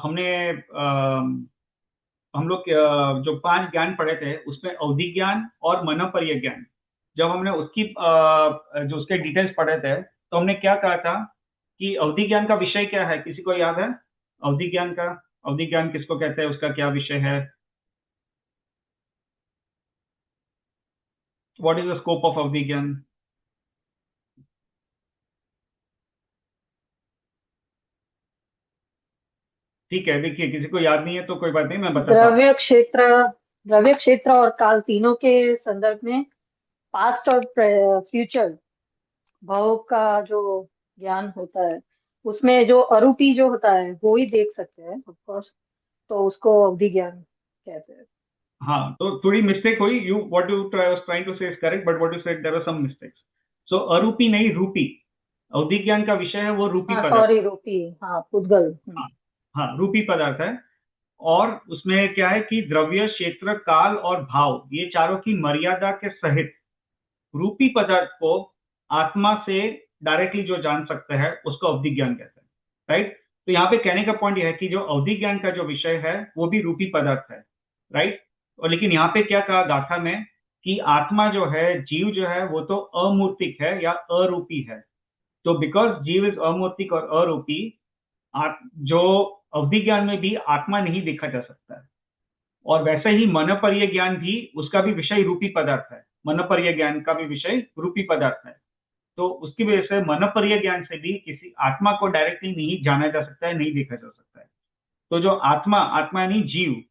हमने हम लोग जो पांच ज्ञान पढ़े थे उसमें अवधि ज्ञान और मनोपर्य ज्ञान, जब हमने उसकी जो उसके डिटेल्स पढ़े थे तो हमने क्या कहा था कि अवधि ज्ञान का विषय क्या है, किसी को याद है? अवधि ज्ञान का, अवधि ज्ञान किसको कहते हैं, उसका क्या विषय है? What is the scope of अवधि ज्ञान? ठीक है, देखिए किसी को याद नहीं है तो कोई बात नहीं, मैं बताता हूँ। द्रव्य क्षेत्र और काल तीनों के संदर्भ में पास्ट और फ्यूचर भाव का जो ज्ञान होता है, उसमें जो अरूपी जो होता है वो ही देख सकते हैं ऑफ कोर्स, तो उसको अवधि ज्ञान कहते हैं। हाँ, तो थोड़ी मिस्टेक हुई, you what you trying to say is correct, but what you said there are some mistakes. So अरूपी नहीं, रूपी। अवधि ज्ञान का विषय है वो रूपी हाँ पदार्थ। सॉरी, रूपी, हाँ पुद्गल। हाँ, हाँ, रूपी पदार्थ है। और उसमें क्या है कि द्रव्य क्षेत्र काल और भाव, ये चारों की मर्यादा के सहित रूपी पदार्थ को आत्मा से डायरेक्टली जो जान सकते हैं उसको अवधि ज्ञान कहते हैं, राइट। तो यहाँ पे कहने का पॉइंट यह है कि जो अवधि ज्ञान का जो विषय है वो भी रूपी पदार्थ है, राइट। और लेकिन यहाँ पे क्या कहा गाथा में कि आत्मा जो है, जीव जो है, वो तो अमूर्तिक है या अरूपी है। तो बिकॉज जीव इज अमूर्तिक और अरूपी, जो अवधि ज्ञान में भी आत्मा नहीं देखा जा सकता है। और वैसे ही मनोपर्य ज्ञान भी, उसका भी विषय रूपी पदार्थ है, मनोपर्य ज्ञान का भी विषय रूपी पदार्थ है। तो उसकी वजह से मनोपर्य ज्ञान से भी किसी आत्मा को डायरेक्टली नहीं जाना जा सकता है, नहीं देखा जा सकता है। तो जो आत्मा, आत्मा यानी जीव,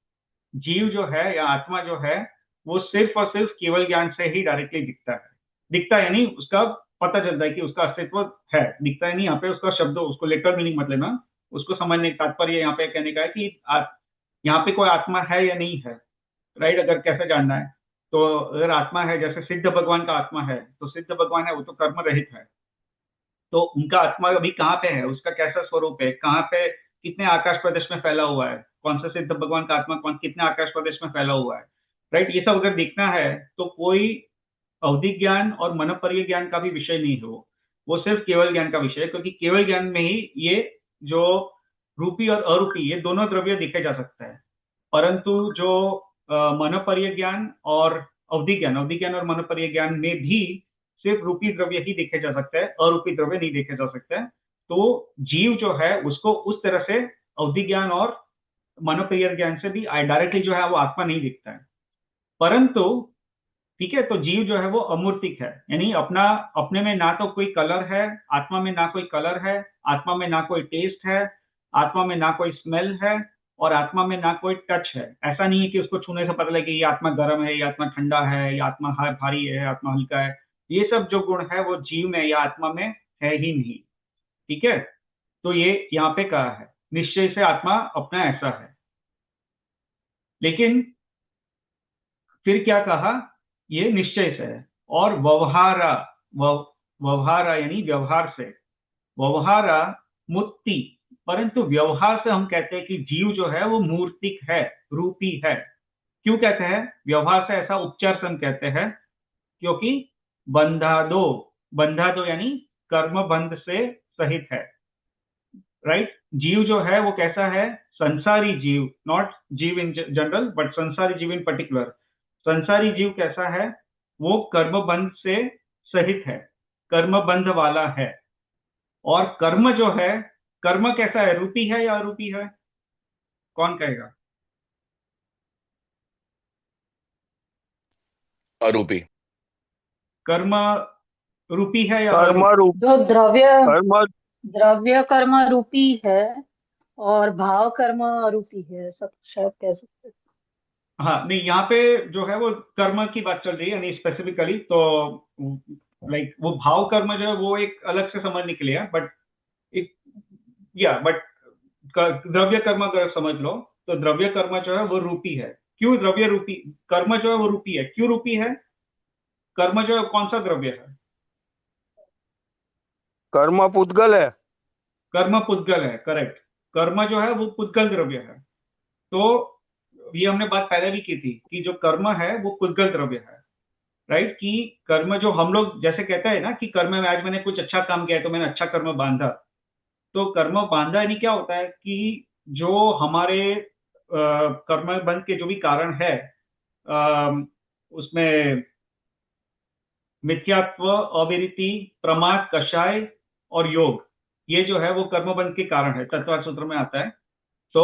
जीव जो है या आत्मा जो है, वो सिर्फ और सिर्फ केवल ज्ञान से ही डायरेक्टली दिखता है। दिखता है यानी उसका पता चलता है कि उसका अस्तित्व है। दिखता है नहीं, यहाँ पे उसका शब्द, उसको लेटर मीनिंग मत लेना, उसको समझने का तात्पर्य यहाँ पे कहने का है कि यहाँ पे कोई आत्मा है या नहीं है, राइट। अगर कैसे जानना है, तो अगर आत्मा है, जैसे सिद्ध भगवान का आत्मा है, तो सिद्ध भगवान है वो तो कर्म रहित है। तो उनका आत्मा अभी कहाँ पे है, उसका कैसा स्वरूप है, कहाँ पे, कितने आकाश प्रदेश में फैला हुआ है, कौन सा सिद्ध भगवान का आत्मा कौन कितने आकाश प्रदेश में फैला हुआ है, राइट। ये सब अगर देखना है तो कोई अवधि ज्ञान और मनोपर्य ज्ञान का भी विषय नहीं है वो सिर्फ केवल ज्ञान का विषय है। क्योंकि केवल ज्ञान में ही ये जो रूपी और अरूपी ये दोनों द्रव्य देखे जा सकते हैं। परंतु जो मनोपर्य ज्ञान और अवधि ज्ञान और मनोपर्य ज्ञान में भी सिर्फ रूपी द्रव्य ही देखे जा सकते हैं, अरूपी द्रव्य नहीं देखे जा सकते हैं। तो जीव जो है उसको उस तरह से अवधि ज्ञान और मनोपर्य ज्ञान से भी डायरेक्टली जो है वो आत्मा नहीं दिखता है। परंतु ठीक है, तो जीव जो है वो अमूर्तिक है, यानी अपना अपने में ना तो कोई कलर है, आत्मा में ना कोई कलर है, आत्मा में ना कोई टेस्ट है, आत्मा में ना कोई स्मेल है, और आत्मा में ना कोई टच है। ऐसा नहीं है कि उसको छूने से पता लगे कि ये आत्मा गर्म है, ये आत्मा ठंडा है, ये आत्मा भारी है, आत्मा हल्का है। ये सब जो गुण है वो जीव में या आत्मा में है ही नहीं, ठीक है। तो ये यहाँ पे कहा है निश्चय से आत्मा अपना ऐसा है। लेकिन फिर क्या कहा, ये निश्चय से है। और व्यवहारा, व्यवहारा यानी व्यवहार से, व्यवहारा मुक्ति। परंतु व्यवहार से हम कहते हैं कि जीव जो है वो मूर्तिक है, रूपी है। क्यों कहते हैं व्यवहार से, ऐसा उपचार से हम कहते हैं क्योंकि बंधा दो यानी कर्म बंध से सहित है, राइट। जीव जो है वो कैसा है, संसारी जीव, नॉट जीव इन जनरल बट संसारी जीव इन पर्टिकुलर। संसारी जीव कैसा है, वो कर्मबंध से सहित है, कर्मबंध वाला है। और कर्म जो है, कर्म कैसा है, रूपी है या अरूपी है, कौन कहेगा? अरूपी। कर्म रूपी है या कर्म अरूपी? रूप, जो कर्म, द्रव्य कर्म रूपी है और भाव कर्म अरूपी है, सब शायद कह सकते हैं। हाँ, नहीं, यहाँ पे जो है वो कर्म की बात चल रही है, यानी स्पेसिफिकली। तो लाइक वो भाव कर्म जो है वो एक अलग से समझने के लिए है, बट एक बट द्रव्य कर्म अगर समझ लो तो द्रव्य कर्म जो है वो रूपी है। क्यों द्रव्य रूपी? कर्म जो है वो रूपी है, क्यों रूपी है? कर्म जो है कौन सा द्रव्य है? कर्म पुद्गल है। कर्म पुद्गल है, करेक्ट। कर्म जो है वो पुद्गल द्रव्य है। तो ये हमने बात पहले भी की थी कि जो कर्म है वो पुद्गल द्रव्य है, राइट। कि कर्म जो हम लोग जैसे कहते हैं ना कि कर्म में आज मैंने कुछ अच्छा काम किया है तो मैंने अच्छा कर्म बांधा। तो कर्म बांधा यानी क्या होता है कि जो हमारे कर्म बंध के जो भी कारण है, उसमें मिथ्यात्व, अविरति, प्रमाद, कषाय और योग, ये जो है वो कर्मबंध के कारण है, तत्व सूत्र में आता है। तो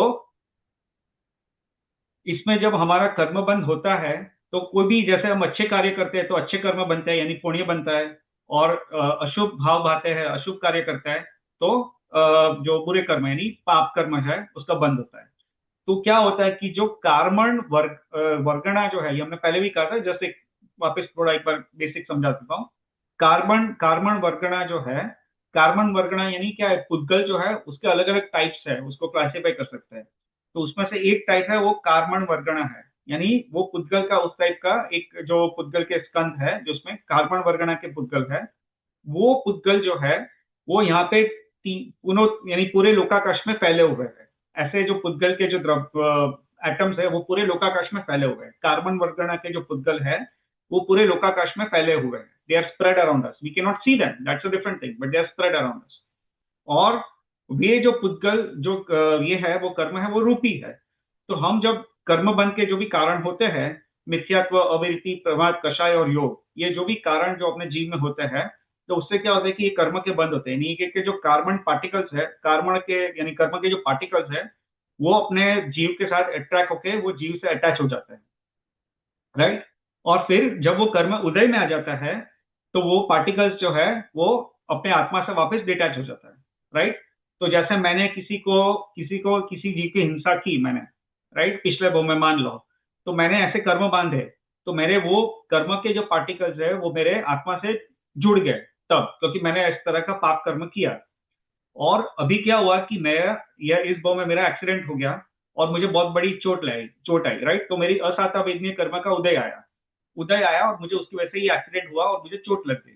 इसमें जब हमारा कर्म बंद होता है तो कोई भी, जैसे हम अच्छे कार्य करते हैं तो अच्छे कर्म बनते हैं यानी पुण्य बनता है, और अशुभ भाव भाते हैं, अशुभ कार्य करता है तो जो बुरे कर्म यानी पाप कर्म है उसका बंद होता है। तो क्या होता है कि जो कार्मण वर्गणा जो है, ये हमने पहले भी कहा था, जैसे वापस थोड़ा एक बार बेसिक समझा देता हूँ। कार्बन कार्बन वर्गणा जो है, कार्बन वर्गणा यानी क्या है, पुद्गल जो है उसके अलग अलग टाइप्स है, उसको क्लासिफाई कर सकते हैं। तो उसमें से एक टाइप है वो कार्बन वर्गणा है, यानी वो पुद्गल का, उस टाइप का एक जो पुद्गल के स्कंध है जिसमें कार्बन वर्गणा के पुद्गल है, वो पुद्गल जो है वो यहाँ पे यानी पूरे लोकाकाश में फैले हुए हैं। ऐसे जो पुद्गल के जो द्रव एटम्स है वो पूरे लोकाकाश में फैले हुए हैं। कार्बन वर्गणा के जो पुद्गल है वो पूरे लोकाकाश में फैले हुए हैं। They are spread around us, we can not see them, that's a different thing, but they are spread around us. और ये जो पुद्गल जो ये है वो कर्म है वो रूपी है। तो हम जब कर्म बंध के जो भी कारण होते हैं, मिथ्यात्व, अविरति, प्रमाद, कषाय और योग, ये जो भी कारण जो अपने जीव में होते हैं, तो उससे क्या होता है कि ये कर्म के बंद होते हैं। यानी कि जो कार्बन पार्टिकल्स है, कार्बन के यानी कर्म के जो पार्टिकल्स है वो अपने जीव के साथ अट्रैक्ट होके वो जीव से अटैच हो जाते हैं, राइट। और फिर जब वो कर्म उदय में आ जाता है तो वो पार्टिकल्स जो है वो अपने आत्मा से वापस डिटैच हो जाता है, राइट। तो जैसे मैंने किसी जीव की हिंसा की मैंने, राइट, पिछले वो में मान लो, तो मैंने ऐसे कर्म बांधे, तो मेरे वो कर्म के जो पार्टिकल्स है वो मेरे आत्मा से जुड़ गए तब, क्योंकि मैंने इस तरह का पाप कर्म किया। और अभी क्या हुआ कि मैं, यह इस भाव में मेरा एक्सीडेंट हो गया और मुझे बहुत बड़ी चोट आई, राइट। तो मेरी असाता वेदनीय कर्म का उदय आया और मुझे उसकी वजह से ही एक्सीडेंट हुआ और मुझे चोट लग गई।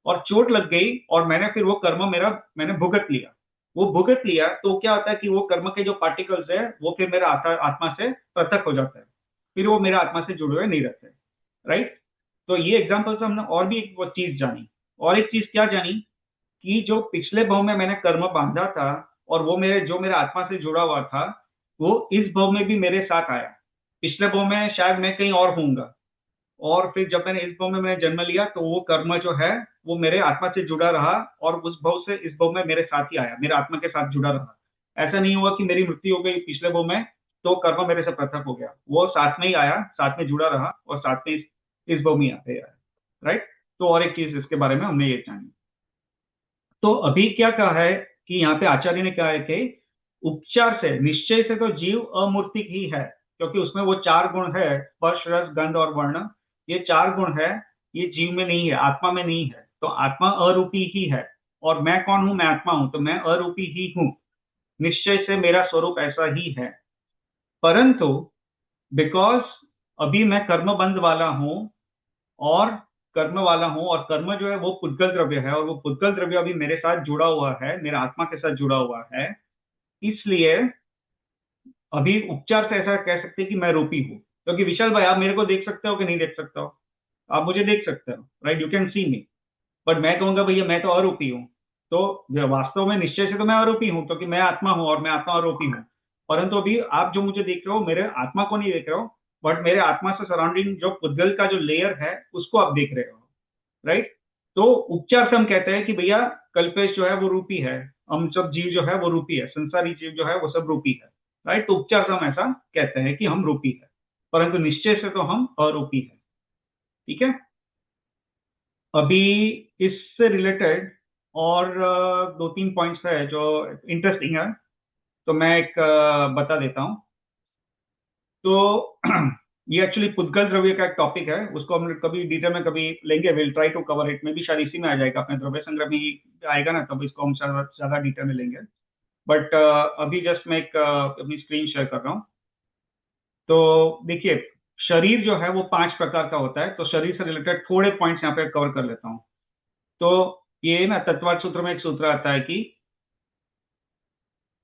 और चोट लग गई और मैंने फिर वो कर्म मेरा मैंने भुगत लिया। वो भुगत लिया तो क्या होता है कि वो कर्म के जो पार्टिकल्स है वो फिर मेरा आत्मा से पृथक हो जाता है, फिर वो मेरा आत्मा से जुड़े हुए नहीं रहते, राइट। तो ये एग्जाम्पल से हमने और भी एक वो चीज जानी। और एक चीज क्या जानी कि जो पिछले भाव में मैंने कर्म बांधा था और वो मेरे आत्मा से जुड़ा हुआ था, वो इस भाव में भी मेरे साथ आया। पिछले भाव में शायद मैं कहीं और होऊंगा, और फिर जब मैंने इस भाव में मैंने जन्म लिया तो वो कर्म जो है वो मेरे आत्मा से जुड़ा रहा, और उस भाव से इस भाव में मेरे साथ ही आया, मेरे आत्मा के साथ जुड़ा रहा। ऐसा नहीं हुआ कि मेरी मृत्यु हो गई पिछले भाव में तो कर्म मेरे से पृथक हो गया, वो साथ में ही आया, साथ में जुड़ा रहा और साथ में इस भाव में आते आया, राइट। तो और एक चीज इसके बारे में हमने ये जानी। तो अभी क्या कहा है कि यहाँ पे आचार्य ने कहा है कि उपचार से, निश्चय से तो जीव अमूर्तिक ही है, क्योंकि उसमें वो चार गुण है, स्पर्श, रस, गंध और वर्ण, ये चार गुण है, ये जीव में नहीं है, आत्मा में नहीं है। तो आत्मा अरूपी ही है। और मैं कौन हूं? मैं आत्मा हूं, तो मैं अरूपी ही हूं। निश्चय से मेरा स्वरूप ऐसा ही है। परंतु बिकॉज अभी मैं कर्मबंध वाला हूं और और कर्म जो है वो पुद्गल द्रव्य है, और वो पुद्गल द्रव्य अभी मेरे साथ जुड़ा हुआ है, मेरे आत्मा के साथ जुड़ा हुआ है, इसलिए अभी उपचार से ऐसा कह सकते हैं कि मैं रूपी हूँ। क्योंकि विशाल भाई, आप मेरे को देख सकते हो कि नहीं देख सकते हो? आप मुझे देख सकते हो, right, you can see me. But मैं कहूंगा भैया मैं तो आरोपी हूँ। तो वास्तव में निश्चय से तो मैं आरोपी हूँ क्योंकि मैं आत्मा हूँ और मैं आत्मा आरोपी हूँ। परंतु अभी आप जो मुझे देख रहे हो मेरे आत्मा को नहीं देख रहे हो, बट मेरे आत्मा से सराउंडिंग जो पुद्गल का जो लेयर है उसको आप देख रहे हो, राइट। तो उपचार से हम कहते हैं कि भैया कल्पेश जो है वो रूपी है, हम सब जीव जो है वो रूपी है, संसारी जीव जो है वो सब रूपी है, राइट। तो उपचार से हम ऐसा कहते हैं कि हम रूपी है, परंतु निश्चय से तो हम अरूपी है, ठीक है। अभी इससे रिलेटेड और दो तीन पॉइंट्स है जो इंटरेस्टिंग है, तो मैं एक बता देता हूं। तो ये एक्चुअली पुद्गल द्रव्य का एक टॉपिक है, उसको हम कभी डिटेल में कभी लेंगे, will try to cover it, में भी शायद इसी में आ जाएगा, अपने द्रव्य संग्रह में ही आएगा ना, तब इसको हम ज्यादा डिटेल में लेंगे। बट अभी जस्ट मैं एक अपनी स्क्रीन शेयर कर रहा हूँ। तो देखिए, शरीर जो है वो 5 प्रकार का होता है, तो शरीर से रिलेटेड थोड़े पॉइंट्स यहाँ पे कवर कर लेता हूँ। तो ये ना तत्वार्थ सूत्र में एक सूत्र आता है कि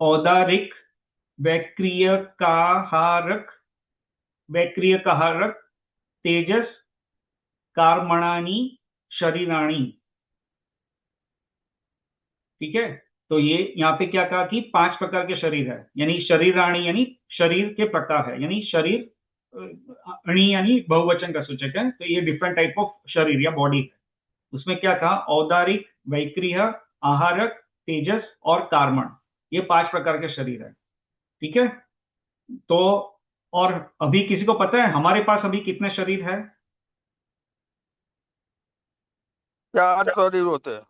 औदारिक, वैक्रियकाहारक, वैक्रियकाहारक, तेजस, कार्मणानि, शरीराणि। ठीक है, तो ये यहाँ पे क्या कहा कि 5 प्रकार के शरीर है, यानी शरीराणि यानी शरीर के प्रकार है, यानी शरीर, अणि यानी बहुवचन का सूचक है, तो ये डिफरेंट टाइप ऑफ शरीर या बॉडी है। उसमें क्या कहा, औदारिक, वैक्रिय, आहारक, तेजस और कार्मण, ये 5 प्रकार के शरीर है। ठीक है, तो और अभी किसी को पता है हमारे पास अभी कितने शरीर है? 4 शरीर होते हैं।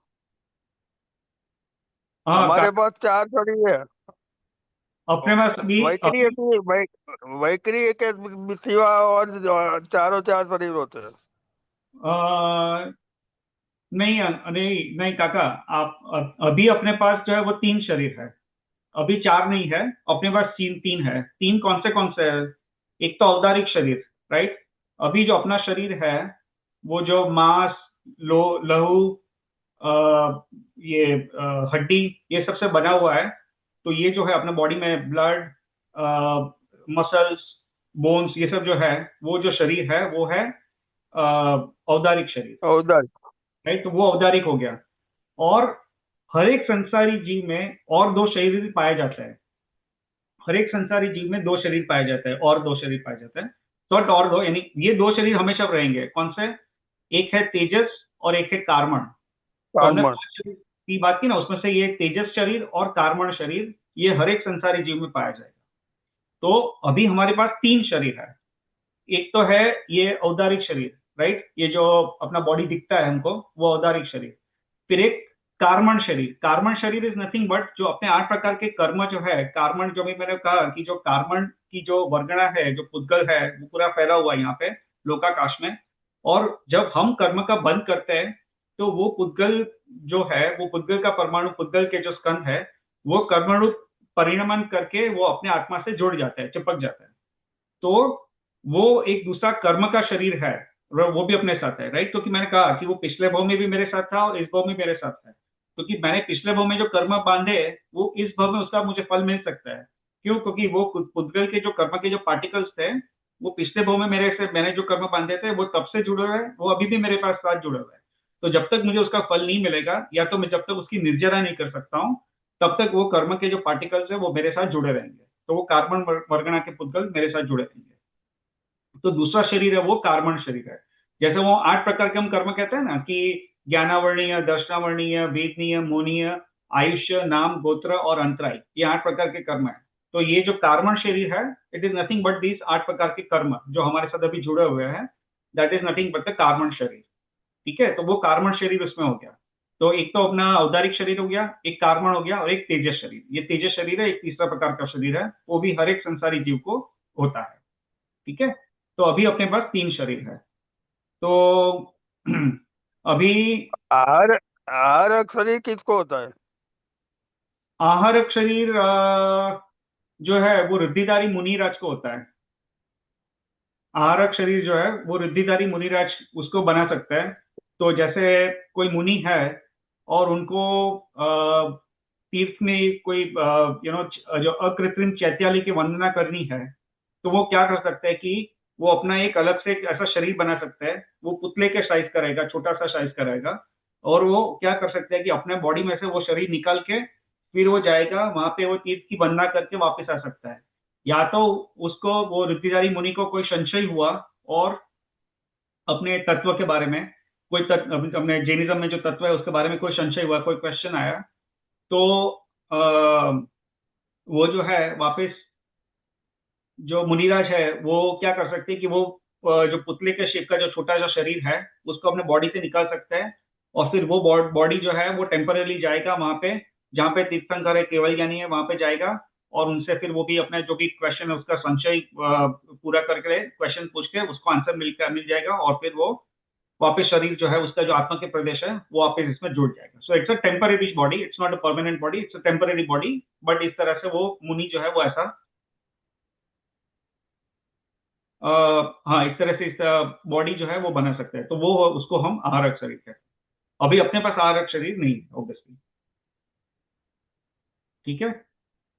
हाँ, हमारे पास 4 शरीर है। अपने पास अभी वैक्रिय की वैक्रिय के सिवा और चारों 4 शरीर होते हैं। नहीं नहीं नहीं काका, आप अभी अपने पास जो है वो 3 शरीर है, अभी 4 नहीं है, अपने पास तीन तीन है। तीन कौन से है? एक तो औदारिक शरीर, राइट। अभी जो अपना शरीर है वो जो मांस, लहू, ये हड्डी, ये सबसे बना हुआ है। तो ये जो है अपने बॉडी में ब्लड, मसल्स, बोन्स, ये सब जो है, वो जो शरीर है वो है औदारिक शरीर, उधर राइट। तो वो औदारिक हो गया। और हर एक संसारी जीव में और 2 शरीर भी पाए जाता है, हर एक संसारी जीव में 2 शरीर पाए जाते हैं, और 2 शरीर पाए जाते हैं। तो और दो, यानी ये 2 शरीर हमेशा रहेंगे। कौन से? एक है तेजस और एक है कार्मण। तो हमने कार्बन। 5 शरीर की बात की ना, उसमें से ये तेजस शरीर और कार्मण शरीर ये हर एक संसारी जीव में पाया जाएगा। तो अभी हमारे पास 3 शरीर है। एक तो है ये औदारिक शरीर, राइट, ये जो अपना बॉडी दिखता है हमको, वो औदारिक शरीर। फिर एक कार्मण शरीर। कार्मण शरीर इज नथिंग बट जो अपने 8 प्रकार के कर्म जो है, कार्मण, जो भी मैंने कहा कि जो कार्मण की जो वर्गणा है, जो पुद्गल है, वो पूरा फैला हुआ है यहाँ पे लोकाकाश में। और जब हम कर्म का बंद करते हैं तो वो पुद्गल जो है, वो पुद्गल का परमाणु, पुद्गल के जो स्कंध है, वो कर्मणु परिणमन करके वो अपने आत्मा से जुड़ जाता है, चिपक जाता है। तो वो एक दूसरा कर्म का शरीर है, और वो भी अपने साथ है, राइट। क्योंकि मैंने कहा कि वो पिछले भव में भी मेरे साथ था और इस भव में मेरे साथ है। क्योंकि मैंने पिछले भव में जो कर्म बांधे, वो इस भव में उसका मुझे फल मिल सकता है। क्यों? क्योंकि वो पुद्गल के जो कर्म के जो पार्टिकल्स थे, वो पिछले भव में मेरे से, मैंने जो कर्म बांधे थे वो तब से जुड़े हुए हैं, वो अभी भी मेरे पास साथ जुड़े हुए हैं। तो जब तक मुझे उसका फल नहीं मिलेगा, या तो मैं जब तक उसकी निर्जरा नहीं कर सकता हूँ, तब तक वो कर्म के जो पार्टिकल्स है वो मेरे साथ जुड़े रहेंगे। तो वो कार्बन वर्गणा के पुद्गल मेरे साथ जुड़े रहेंगे। तो दूसरा शरीर है वो कार्बन शरीर है। जैसे वो 8 प्रकार के हम कर्म कहते हैं ना, कि ज्ञानावर्णीय, दर्शनावर्णीय, वेदनीय, मोनीय, आयुष्य, नाम, गोत्र और अंतराय, ये 8 प्रकार के कर्म है। तो ये जो कार्बन शरीर है, it is nothing but these 8 प्रकार के कर्म जो हमारे साथ अभी जुड़े हुए हैं, that is nothing but the carbon शरीर। ठीक है, तो वो कार्बन शरीर उसमें हो गया। तो एक तो अपना औदारिक शरीर हो गया, एक कार्बन हो गया, और एक तेजस शरीर। ये तेजस शरीर है, एक तीसरा प्रकार का शरीर है, वो भी हर एक संसारी जीव को होता है। ठीक है, तो अभी अपने पास 3 शरीर है। तो अभी आहार आहार शरीर किसको होता है? आहारक शरीर जो है वो रिद्धिधारी मुनिराज को होता है। आहारक शरीर जो है वो रिद्धिधारी मुनिराज उसको बना सकता है। तो जैसे कोई मुनि है और उनको तीर्थ में कोई जो अकृत्रिम चैत्यालय की वंदना करनी है, तो वो क्या कर सकता है कि वो अपना एक अलग से एक ऐसा शरीर बना सकता है, वो पुतले के साइज का रहेगा, छोटा सा साइज का रहेगा। और वो क्या कर सकता है कि अपने बॉडी में से वो शरीर निकाल के फिर वो जाएगा वहां पे, वो तीर्थ की वंदना करके वापस आ सकता है। या तो उसको, वो रिद्धिधारी मुनि को कोई संशय हुआ और अपने तत्व के बारे में, कोई तत्व, अपने जैनिज्म में जो तत्व है उसके बारे में कोई संशय हुआ, कोई क्वेश्चन आया, तो वो जो है वापस, जो मुनिराज है वो क्या कर सकते हैं कि वो जो पुतले के शेप का जो छोटा सा शरीर है उसको अपने बॉडी से निकाल सकता है। और फिर वो बॉडी जो है वो टेम्पररी जाएगा वहां पे, जहाँ पे तीर्थंकर है, केवल ज्ञानी है, वहां पे जाएगा। और उनसे फिर वो भी अपना जो भी क्वेश्चन है उसका संशय पूरा करके क्वेश्चन पूछ के उसको आंसर मिल जाएगा, और फिर वो वापस शरीर जो है उसका जो आत्मा के प्रदेश है वो वापस इसमें जुड़ जाएगा। So it's a temporary body, it's not a permanent body, it's a temporary body. But इस तरह से वो मुनि जो है वो ऐसा हाँ इस तरह से इस बॉडी जो है वो बना सकते हैं। तो वो उसको हम आहारक शरीर कहते हैं। अभी अपने पास आहारक शरीर नहीं है ऑब्वियसली। ठीक है,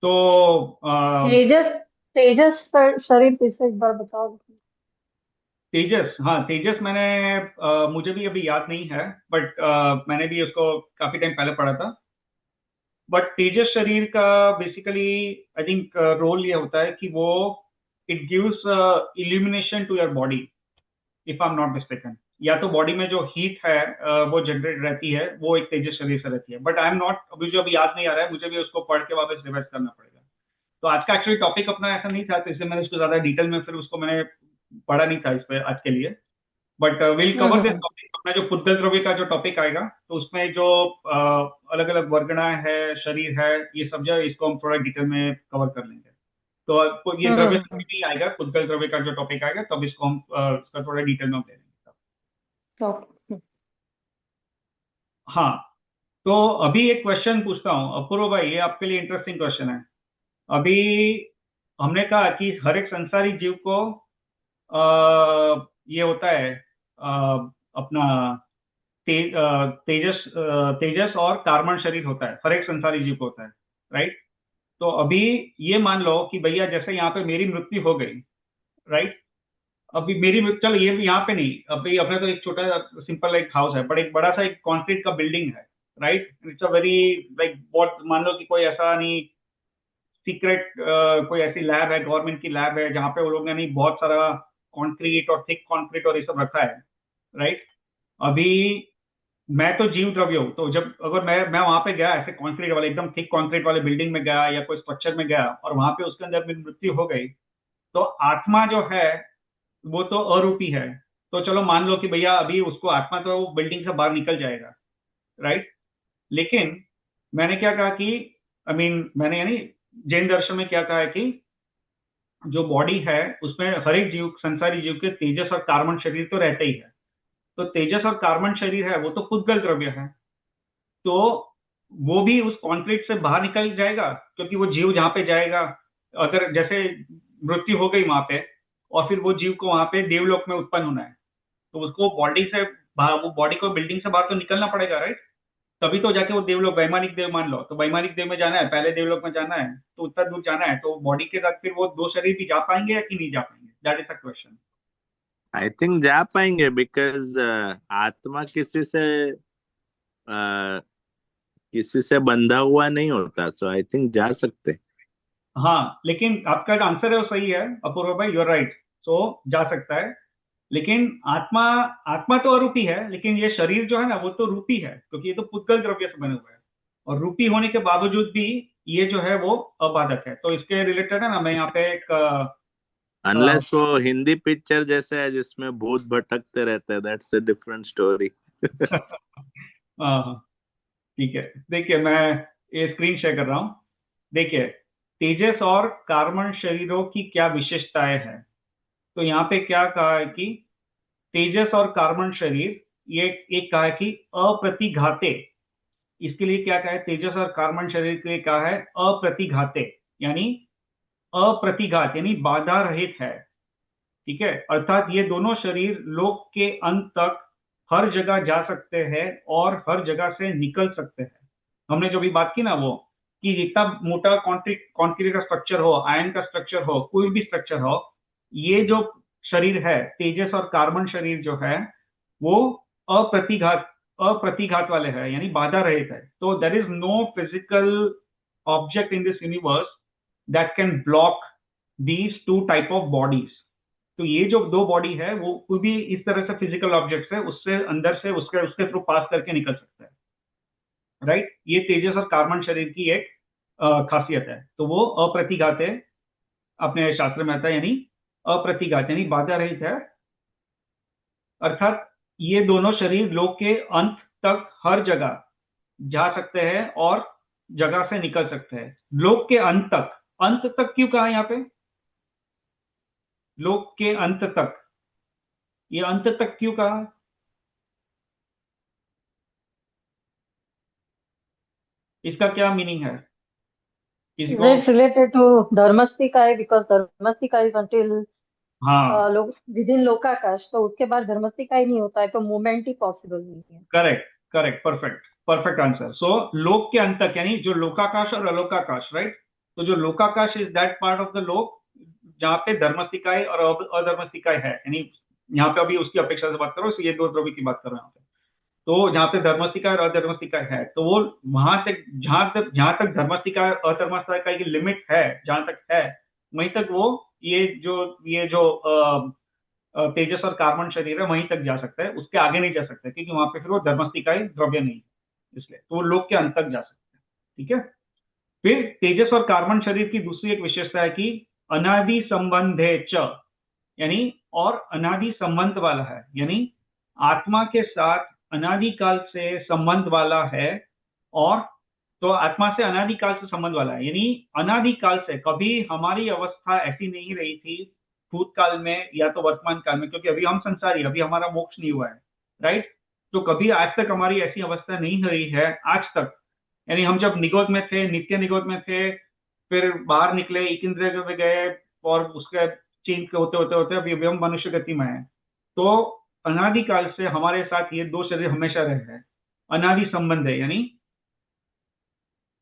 तो तेजस तेजस शरीर फिर से एक बार बताओ। तेजस, हाँ तेजस मैंने मुझे भी अभी याद नहीं है, बट मैंने भी उसको काफी टाइम पहले पढ़ा था। बट तेजस शरीर का बेसिकली आई थिंक रोल ये होता है कि वो it gives illumination to your body, if I am not mistaken. या तो बॉडी में जो हीट है वो जनरेट रहती है, वो एक तेजस शरीर से रहती है। बट आई एम नॉट, अभी जो अभी याद नहीं आ रहा है, मुझे भी उसको पढ़ के वापस रिवाइज करना पड़ेगा। तो आज का एक्चुअली टॉपिक अपना ऐसा नहीं था, तो इसलिए मैंने उसको ज्यादा डिटेल में फिर उसको मैंने पढ़ा नहीं था इस पे आज के लिए। But will cover this topic. अपना जो पुद्गल द्रव्य का जो टॉपिक आएगा, तो उसमें जो अलग अलग वर्गना है, शरीर है, ये सब जो इसको हम थोड़ा डिटेल में कवर कर लेंगे। तो आपको ये द्रव्य भी आएगा, पुद्गल द्रव्य का जो टॉपिक आएगा, तब इसको हम इसका थोड़ा डिटेल में ले लेंगे। हाँ, तो अभी एक क्वेश्चन पूछता हूँ अपूर्व भाई, ये आपके लिए इंटरेस्टिंग क्वेश्चन है। अभी हमने कहा कि हर एक संसारी जीव को ये होता है अपना तेजस और कार्बन शरीर होता है, हर एक संसारी जीव को होता है, राइट। तो अभी ये मान लो कि भैया जैसे यहाँ पे मेरी मृत्यु हो गई, राइट। अभी मेरी मृत्यु, चलो ये यहाँ पे नहीं, अभी अपने तो एक छोटा सिंपल एक हाउस है, बट एक बड़ा सा एक कॉन्क्रीट का बिल्डिंग है, right. It's a very like बहुत, मान लो कि कोई ऐसा नहीं सीक्रेट कोई ऐसी लैब है, गवर्नमेंट की लैब है, जहाँ पे वो लोग ने नहीं बहुत सारा कंक्रीट और थिक कंक्रीट और ये सब रखा है, राइट। अभी मैं तो जीव द्रव्य हूँ, तो जब अगर मैं वहां पे गया ऐसे कंक्रीट वाले एकदम थिक कंक्रीट वाले बिल्डिंग में गया या कोई स्ट्रक्चर में गया और वहां पे उसके अंदर मेरी मृत्यु हो गई, तो आत्मा जो है वो तो अरूपी है। तो चलो मान लो कि भैया अभी उसको आत्मा तो वो बिल्डिंग से बाहर निकल जाएगा, राइट। लेकिन मैंने क्या कहा कि मैंने यानी जैन दर्शन में क्या कहा है कि जो बॉडी है उसमें हर एक जीव, संसारी जीव के तेजस और कार्बन शरीर तो रहते ही है। तो तेजस और कार्बन शरीर है वो तो पुद्गल द्रव्य है, तो वो भी उस कॉन्क्रीट से बाहर निकल जाएगा, क्योंकि वो जीव जहां पे जाएगा, अगर जैसे मृत्यु हो गई वहां पे और फिर वो जीव को वहां पे देवलोक में उत्पन्न होना है, तो उसको बॉडी से बाहर, वो बॉडी को बिल्डिंग से बाहर तो निकलना पड़ेगा, राइट। तभी तो जाके वो देवलोक, वैमानिक देव मान लो, तो वैमानिक देव में जाना है, पहले देवलोक में जाना है, तो उतना दूर जाना है, तो बॉडी के साथ फिर वो दो शरीर भी जा पाएंगे या कि नहीं जा पाएंगे, that is the question. I think जा पाएंगे, बिकॉज आत्मा किसी से बंधा हुआ नहीं होता, सो आई थिंक जा सकते। हाँ, लेकिन आपका जो आंसर है वो सही है अपूर्व भाई, यूर राइट। सो जा सकता है, लेकिन आत्मा, आत्मा तो अरूपी है, लेकिन ये शरीर जो है ना वो तो रूपी है, क्योंकि ये तो पुद्गल द्रव्य से बने हुए हैं, और रूपी होने के बावजूद भी ये जो है वो अबाधक है। तो इसके रिलेटेड है ना, मैं यहाँ पे एक अनलेस वो हिंदी पिक्चर जैसे है जिसमें भूत भटकते रहते हैं, दैट्स अ डिफरेंट स्टोरी। हाँ ठीक है, देखिए मैं ये स्क्रीन शेयर कर रहा हूँ। देखिए तेजस और कार्बन शरीरों की क्या विशेषताएं हैं। तो यहाँ पे क्या कहा है कि तेजस और कार्बन शरीर, ये एक कहा है कि अप्रतिघाते, इसके लिए क्या कहा है, तेजस और कार्बन शरीर के लिए कहा है अप्रतिघाते, यानी अप्रतिघात यानी बाधा रहित है, ठीक है। अर्थात ये दोनों शरीर लोक के अंत तक हर जगह जा सकते हैं और हर जगह से निकल सकते हैं। हमने जो भी बात की ना वो, कि जितना मोटा कॉन्क्रीट का स्ट्रक्चर हो, आयन का स्ट्रक्चर हो, कोई भी स्ट्रक्चर हो, ये जो शरीर है तेजस और कार्बन शरीर जो है वो अप्रतिघात वाले हैं, यानी बाधा रहित है। तो there is no physical object in this universe that can block these two type of bodies. तो ये जो दो बॉडी है वो कोई भी इस तरह से फिजिकल ऑब्जेक्ट है उससे अंदर से उसके थ्रू पास करके निकल सकता है, राइट। ये तेजस और कार्बन शरीर की एक खासियत है। तो वो अप्रतिघात है, अपने शास्त्र में आता है, यानी अप्रतिघात यानी बाधा रहित है। अर्थात ये दोनों शरीर लोक के अंत तक हर जगह जा सकते हैं और जगह से निकल सकते हैं। लोक के अंत तक, अंत तक क्यों कहा यहाँ पे, लोक के अंत तक, ये अंत तक क्यों कहा? इसका क्या मीनिंग है? किसी Is को? it related to Dharmastika? Because Dharmastika is until हाँ, लोग विद इन लोकाकाश, तो उसके बाद धर्मस्तिका ही नहीं होता है, तो मूवमेंट ही पॉसिबल नहीं है। Correct correct, perfect perfect answer. So लोक के अंत तक यानी जो लोकाकाश और अलोकाकाश, राइट? तो जो लोकाकाश is that part of the लोक जहाँ पे धर्मस्तिकाएं और अधर्मस्तिकाएं है, यानी यहाँ पे अभी उसकी अपेक्षा से बात करो, ये दो द्रव्य की बात करो यहाँ पे। तो जहाँ पे धर्मस्तिका और अधर्मस्तिका है, तो वो वहां से जहां तक धर्मस्तिका और अधर्मस्तिका की लिमिट है, जहां तक है वहीं तक वो ये जो तेजस और कार्बन शरीर है वहीं तक जा सकता है, उसके आगे नहीं जा सकता, क्योंकि वहां पे फिर वो धर्मस्तिकाएं द्रव्य नहीं है, इसलिए तो वो लोक के अंत तक जा सकते हैं। ठीक है। फिर तेजस और कार्बन शरीर की दूसरी एक विशेषता है कि अनादि संबंधे च, यानी और अनादि संबंध वाला है, यानी आत्मा के साथ अनादिकाल से संबंध वाला है। और तो आत्मा से अनादिकाल से संबंध वाला है, यानी अनादिकाल से कभी हमारी अवस्था ऐसी नहीं रही थी भूतकाल में या तो वर्तमान काल में, क्योंकि अभी हम संसारी, अभी हमारा मोक्ष नहीं हुआ है, राइट? तो कभी आज तक हमारी ऐसी अवस्था नहीं हुई है आज तक, यानी हम जब निगोद में थे, नित्य निगोद में थे, फिर बाहर निकले, एक इंद्रिय में गए, और उसके चेंज होते होते होते अभी हम मनुष्य गति में है। तो अनादिकाल से हमारे साथ ये दो शरीर हमेशा रहे हैं, अनादि संबंध है, यानी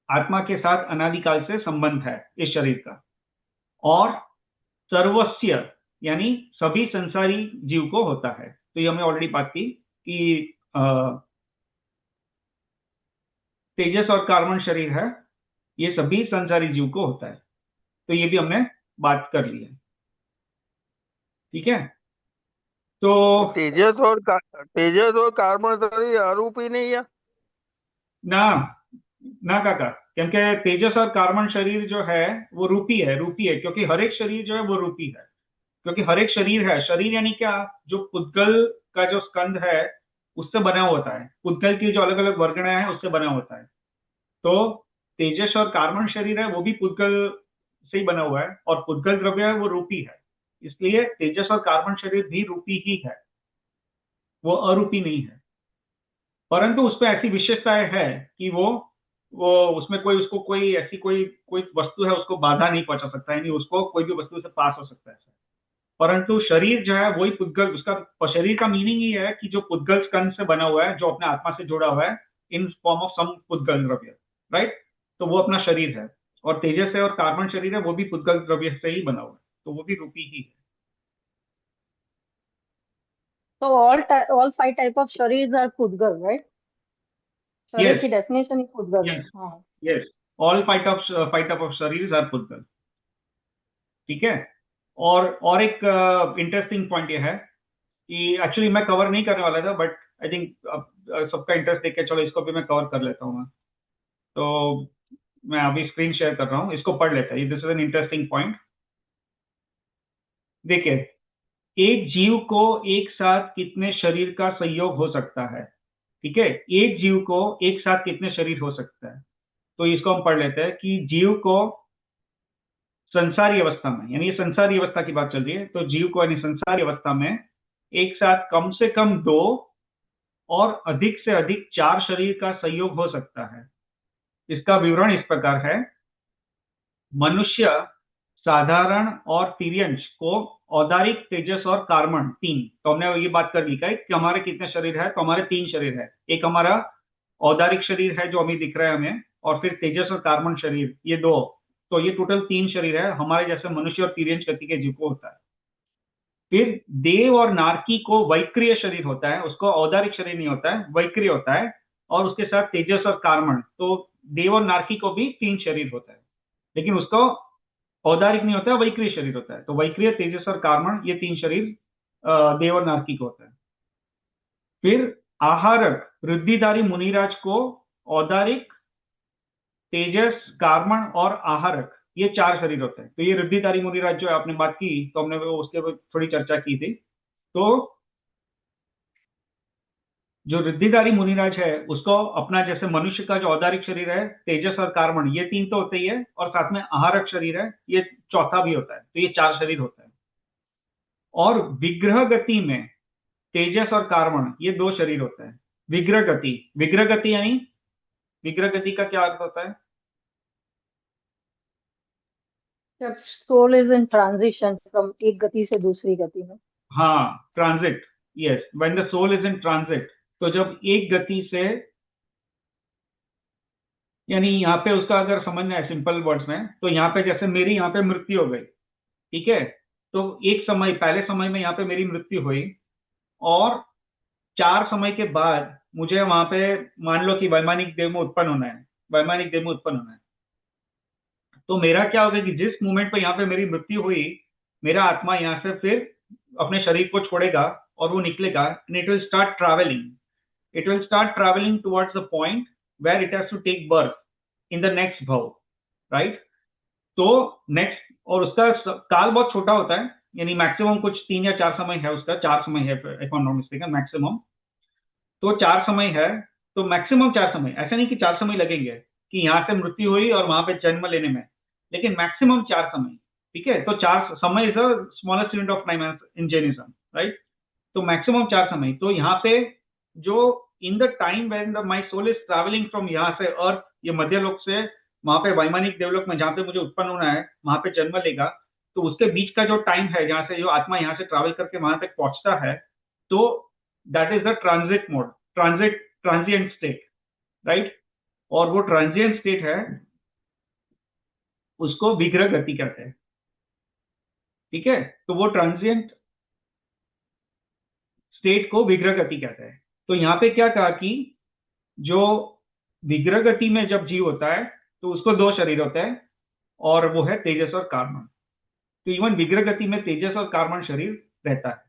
आत्मा के साथ अनादिकाल से संबंध है इस शरीर का। और सर्वस्य यानी सभी संसारी जीव को होता है, तो ये हमने ऑलरेडी बात की कि तेजस और कार्बन शरीर है, ये सभी संसारी जीव को होता है, तो ये भी हमने बात कर ली है। ठीक है। तो तेजस और कार्बन शरीर अरूपी नहीं है? ना ना काका, क्योंकि तेजस और कार्बन शरीर जो है वो रूपी है, क्योंकि हर एक शरीर जो है वो रूपी है, क्योंकि हर एक शरीर है, शरीर यानी क्या, जो पुद्गल का जो स्कंद है उससे बना होता है, पुद्गल की जो अलग अलग वर्गणाएं हैं उससे बना होता है। तो तेजस और कार्बन शरीर है वो भी पुद्गल से ही बना हुआ है, और पुद्गल द्रव्य है वो रूपी है, इसलिए तेजस और कार्बन शरीर भी रूपी ही है, वो अरूपी नहीं है। परंतु उसमें ऐसी विशेषताएं है कि वो उसमें कोई उसको कोई ऐसी कोई कोई वस्तु है उसको बाधा नहीं पहुंचा सकता, यानी उसको कोई भी वस्तु से पास हो सकता है। परंतु शरीर जो है वही पुद्गल, उसका शरीर का मीनिंग ही है कि जो पुद्गल स्कंद से बना हुआ है, जो अपने आत्मा से जुड़ा हुआ है इन फॉर्म ऑफ सम पुद्गल द्रव्य, राइट? तो वो अपना शरीर है, और तेजस है और कार्बन शरीर है वो भी पुद्गल द्रव्य से ही बना हुआ है, तो वो भी रूपी ही है। तो all 5 type of शरीर आर पुद्गल, राइट? शरीर यस की डेफिनेशन ही पुद्गल है। यस हाँ। यस, ऑल फाइट ऑफ शरीर आर पुद्गल। ठीक है। और एक इंटरेस्टिंग पॉइंट ये है कि एक्चुअली मैं कवर नहीं करने वाला था, बट आई थिंक सबका इंटरेस्ट देख के चलो इसको भी मैं कवर कर लेता हूँ मैं। तो मैं अभी स्क्रीन शेयर कर रहा हूँ, इसको पढ़ लेता है, this is an interesting point. देखिए, एक जीव को एक साथ कितने शरीर का संयोग हो सकता है? ठीक है, एक जीव को एक साथ कितने शरीर हो सकता है? तो इसको हम पढ़ लेते हैं कि जीव को संसारी अवस्था में, यानी ये संसारी अवस्था की बात चल रही है, तो जीव को यानी संसारी अवस्था में एक साथ कम से कम 2 और अधिक से अधिक 4 शरीर का संयोग हो सकता है। इसका विवरण इस प्रकार है। मनुष्य, साधारण और तिर्यंश को औदारिक, तेजस और कार्बन 3, तो हमने ये बात कर ली कि हमारे कितने शरीर है, तो हमारे 3 शरीर है। एक हमारा औदारिक शरीर है जो अभी दिख रहा है हमें, और फिर तेजस और कार्बन शरीर ये 2, तो ये टोटल 3 शरीर है हमारे जैसे मनुष्य और तिर्यंश गति के जीव को होता है। फिर देव और नारकी को वैक्रिय शरीर होता है, उसको औदारिक शरीर नहीं होता है, वैक्रिय होता है, और उसके साथ तेजस और कार्बन, तो देव और नारकी को भी 3 शरीर होता है, लेकिन उसको औदारिक नहीं होता है, वैक्रिय शरीर होता है। तो वैक्रिय, तेजस और कार्बन ये 3 शरीर देव और नारकी को होता है। फिर आहारक वृद्धिधारी मुनिराज को औदारिक, तेजस, कार्बन और आहारक ये 4 शरीर होते हैं। तो ये वृद्धिधारी मुनिराज जो आपने बात की, तो हमने उसके थोड़ी चर्चा की थी। तो जो रिद्धिधारी मुनिराज है उसको अपना, जैसे मनुष्य का जो औदारिक शरीर है, तेजस और कार्बन, ये 3 तो होते ही है, और साथ में आहारक शरीर है, ये चौथा भी होता है, तो ये 4 शरीर होता है। और विग्रह गति में तेजस और कार्बन ये 2 शरीर होता है। विग्रह गति, विग्रह गति यानी, विग्रह गति का क्या अर्थ होता है? जब soul is in transition from एक गति से दूसरी गति में। हाँ, transit, yes, when the soul is in transit. तो जब एक गति से, यानी यहाँ पे उसका अगर समझना है सिंपल वर्ड्स में, तो यहाँ पे जैसे मेरी यहाँ पे मृत्यु हो गई, ठीक है, तो एक समय, पहले समय में यहाँ पे मेरी मृत्यु हुई, और 4 समय के बाद मुझे वहां पे, मान लो कि वैमानिक देव में उत्पन्न होना है, वैमानिक देव में उत्पन्न होना है, तो मेरा क्या होगा कि जिस मोमेंट पे यहाँ पे मेरी मृत्यु हुई, मेरा आत्मा यहाँ से फिर अपने शरीर को छोड़ेगा और वो निकलेगा, and it will start travelling, it will start traveling towards the point where it has to take birth in the next bhav, right? तो नेक्स्ट, और उसका काल बहुत छोटा होता है, यानी मैक्सिमम कुछ 3 या 4 समय है उसका, 4 समय है if I am not mistaken, maximum तो 4 समय है। तो मैक्सिमम 4 समय, ऐसा नहीं कि 4 समय लगेंगे कि यहाँ से मृत्यु हुई और वहां पे जन्म लेने में, लेकिन मैक्सिमम 4 समय, ठीक है। तो 4 समय is the smallest unit of time in Jainism, right? तो मैक्सिमम 4 समय, तो यहाँ पे जो in the time when my soul is travelling from यहाँ से अर्थ, ये मध्य लोक से वहां पे वैमानिक देवलोक में जहाँ पे मुझे उत्पन्न होना है, वहां पे जन्म लेगा, तो उसके बीच का जो टाइम है जहाँ से जो आत्मा यहाँ से ट्रैवल करके वहां तक पहुंचता है, तो that is the transit mode, transient state, right? और वो ट्रांजिएंट स्टेट है, उसको विग्रह गति कहते हैं, ठीक है। तो वो ट्रांजिएंट स्टेट को विग्रह गति कहते हैं। तो यहाँ पे क्या कहा कि जो विग्रह गति में जब जीव होता है तो उसको 2 शरीर होते हैं, और वो है तेजस और कार्बन। तो इवन विग्रह गति में तेजस और कार्बन शरीर रहता है,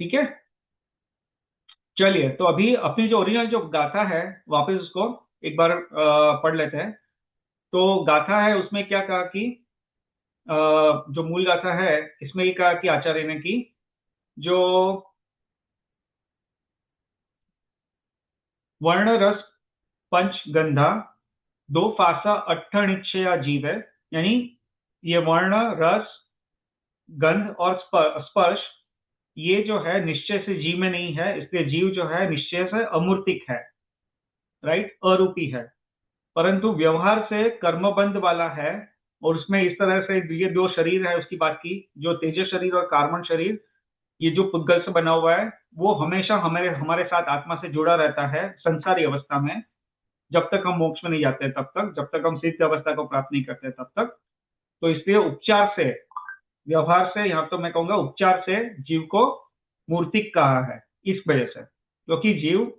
ठीक है। चलिए, तो अभी अपनी जो ओरिजिनल जो गाथा है वापस उसको एक बार पढ़ लेते हैं। तो गाथा है, उसमें क्या कहा कि जो मूल गाथा है इसमें ये कहा कि आचार्य ने कि जो वर्ण रस पंच गंधा 2 फासा 8 निश्चया जीव है, यानी ये वर्ण रस गंध और स्पर्श ये जो है निश्चय से जीव में नहीं है, इसलिए जीव जो है निश्चय से अमूर्तिक है, राइट, अरूपी है, परंतु व्यवहार से कर्मबंध वाला है। और उसमें इस तरह से ये 2 शरीर है उसकी बात की, जो तेजस शरीर और कार्बन शरीर, ये जो पुद्गल से बना हुआ है, वो हमेशा हमारे साथ आत्मा से जुड़ा रहता है संसारी अवस्था में, जब तक हम मोक्ष में नहीं जाते तब तक, जब तक हम सिद्ध अवस्था को प्राप्त नहीं करते तब तक। तो इसलिए उपचार से, व्यवहार से, यहाँ तो मैं कहूंगा उपचार से जीव को मूर्तिक कहा है, इस वजह से, क्योंकि जीव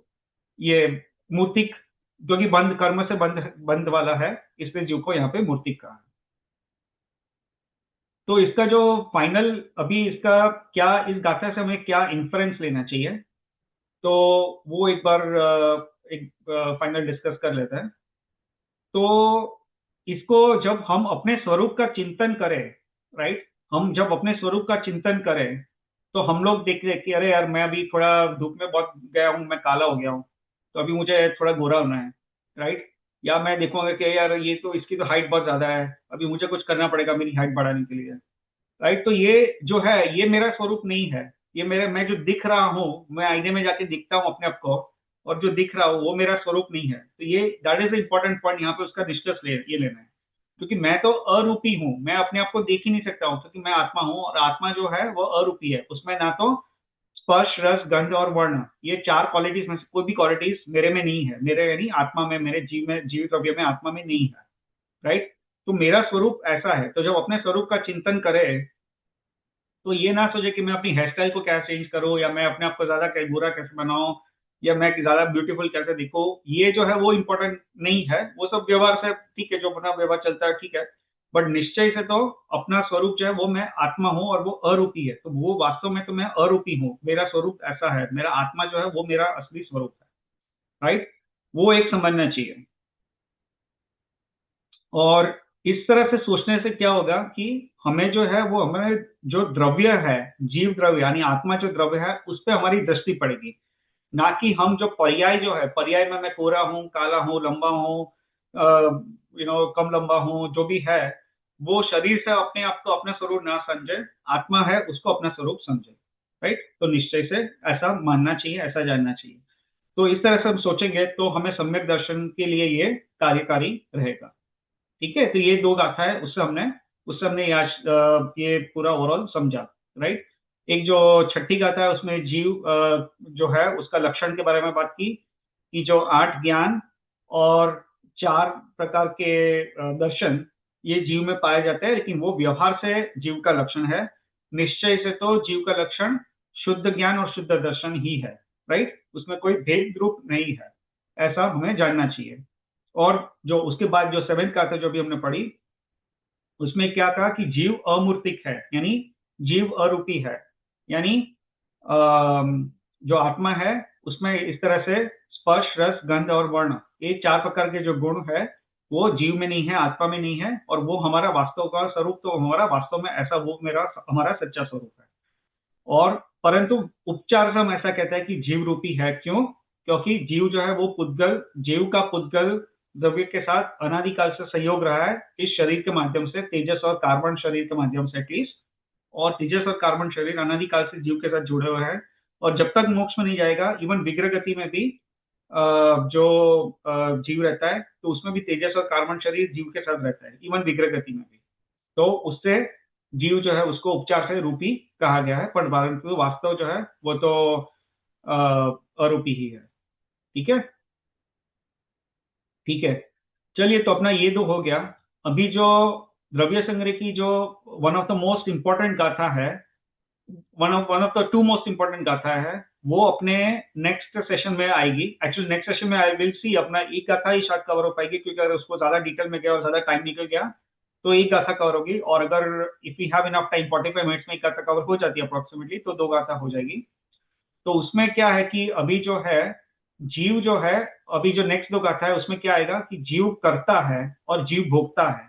ये मूर्तिक, जो कि बंध कर्म से बंध वाला है, इसलिए जीव को यहाँ पे मूर्तिक कहा है। तो इसका जो फाइनल, अभी इसका क्या, इस गाथा से हमें क्या इन्फ्रेंस लेना चाहिए, तो वो एक बार एक फाइनल डिस्कस कर लेते हैं। तो इसको जब हम अपने स्वरूप का चिंतन करें, राइट, हम जब अपने स्वरूप का चिंतन करें, तो हम लोग देख रहे कि अरे यार, मैं अभी थोड़ा धूप में बहुत गया हूँ, मैं काला हो गया हूँ, तो अभी मुझे थोड़ा गोरा होना है, राइट। या मैं देखूंगा कि यार ये तो, इसकी तो हाइट बहुत ज्यादा है, अभी मुझे कुछ करना पड़ेगा मेरी हाइट बढ़ाने के लिए, राइट। तो ये जो है, ये मेरा स्वरूप नहीं है, ये मेरे, मैं जो दिख रहा हूँ, मैं आईने में जाके दिखता हूँ अपने आप को, और जो दिख रहा हूँ वो मेरा स्वरूप नहीं है। तो ये that is the important point यहाँ पे, उसका निष्कर्ष ये लेना है, क्योंकि मैं तो अरूपी हूँ, मैं अपने आप को देख ही नहीं सकता हूँ, क्योंकि मैं आत्मा हूँ, और आत्मा जो है वो अरूपी है, उसमें ना तो स्पर्श रस गंध और वर्ण, ये 4 क्वालिटीज में से कोई भी क्वालिटीज मेरे में नहीं है, मेरे यानी आत्मा में, मेरे जीवित अवयव में, आत्मा में नहीं है, राइट। तो मेरा स्वरूप ऐसा है। तो जब अपने स्वरूप का चिंतन करें, तो ये ना सोचे कि मैं अपनी हेयर स्टाइल को कैसे चेंज करूं, या मैं अपने आप को ज्यादा बुरा कैसे बनाऊं, या मैं ज्यादा ब्यूटीफुल कैसे दिखूं, ये जो है वो इम्पोर्टेंट नहीं है। वो सब व्यवहार से ठीक है, जो अपना व्यवहार चलता है ठीक है, बट निश्चय से तो अपना स्वरूप जो है वो मैं आत्मा हूं, और वो अरूपी है। तो वो वास्तव में तो मैं अरूपी हूँ, मेरा स्वरूप ऐसा है, मेरा आत्मा जो है वो मेरा असली स्वरूप है, राइट। वो एक समझना चाहिए। और इस तरह से सोचने से क्या होगा कि हमें जो है वो हमें जो द्रव्य है, जीव द्रव्य यानी आत्मा जो द्रव्य है उस पर हमारी दृष्टि पड़ेगी, ना कि हम जो पर्याय जो है, पर्याय में मैं कोरा हूँ, काला हूँ, लंबा हूँ, कम लंबा हूँ, जो भी है, वो शरीर से अपने आप को अपना स्वरूप ना समझे, आत्मा है उसको अपना स्वरूप समझे। राइट, तो निश्चय से ऐसा मानना चाहिए, ऐसा जानना चाहिए। तो इस तरह से हम सोचेंगे तो हमें सम्यक दर्शन के लिए ये कार्यकारी रहेगा। ठीक है, तो ये दो गाथा है, उससे हमने ये पूरा ओवरऑल समझा। राइट, एक जो छठी गाथा है उसमें जीव जो है उसका लक्षण के बारे में बात की, कि जो 8 ज्ञान और 4 प्रकार के दर्शन ये जीव में पाए जाते हैं, लेकिन वो व्यवहार से जीव का लक्षण है। निश्चय से तो जीव का लक्षण शुद्ध ज्ञान और शुद्ध दर्शन ही है। राइट, उसमें कोई भेद रूप नहीं है, ऐसा हमें जानना चाहिए। और जो उसके बाद जो 7th गाथा जो भी हमने पढ़ी, उसमें क्या कहा कि जीव अमूर्तिक है, यानी जीव अरूपी है, यानी जो आत्मा है उसमें इस तरह से स्पर्श, रस, गंध और वर्ण, ये 4 प्रकार के जो गुण है वो जीव में नहीं है, आत्मा में नहीं है, और वो हमारा वास्तव का स्वरूप, तो हमारा वास्तव में ऐसा वो हमारा सच्चा स्वरूप है। और परंतु उपचार से हम ऐसा कहते हैं कि जीव रूपी है। क्यों? क्योंकि जीव जो है वो पुद्गल, जीव का पुद्गल द्रव्य के साथ अनादिकाल से संयोग रहा है, इस शरीर के माध्यम से, तेजस और कार्बन शरीर के माध्यम से एटलीस्ट। और तेजस और कार्बन शरीर अनादिकाल से जीव के साथ जुड़े हुए हैं, और जब तक मोक्ष में नहीं जाएगा, इवन विग्रह गति में भी जो जीव रहता है तो उसमें भी तेजस और कार्बन शरीर जीव के साथ रहता है, इवन विग्रह गति में भी। तो उससे जीव जो है उसको उपचार से रूपी कहा गया है, पर परंतु वास्तव जो है वो तो अरूपी ही है। ठीक है, ठीक है। चलिए, तो अपना ये दो हो गया। अभी जो द्रव्य संग्रह की जो one of the most important गाथा है, one of the two most important गाथा है, वो अपने नेक्स्ट सेशन में आएगी। एक्चुअली नेक्स्ट सेशन में आई विल सी अपना एक गाथा ही शायद कवर हो पाएगी, क्योंकि अगर उसको ज्यादा डिटेल में गया और ज्यादा टाइम निकल गया तो एक गाथा कवर होगी, और अगर if you have enough time 45 minutes में एक गाथा कवर हो जाती है अप्रोक्सीमेटली, तो 2 गाथा हो जाएगी। तो उसमें क्या है कि अभी जो है जीव जो है, अभी जो नेक्स्ट 2 गाथा है उसमें क्या आएगा कि जीव करता है और जीव भोगता है।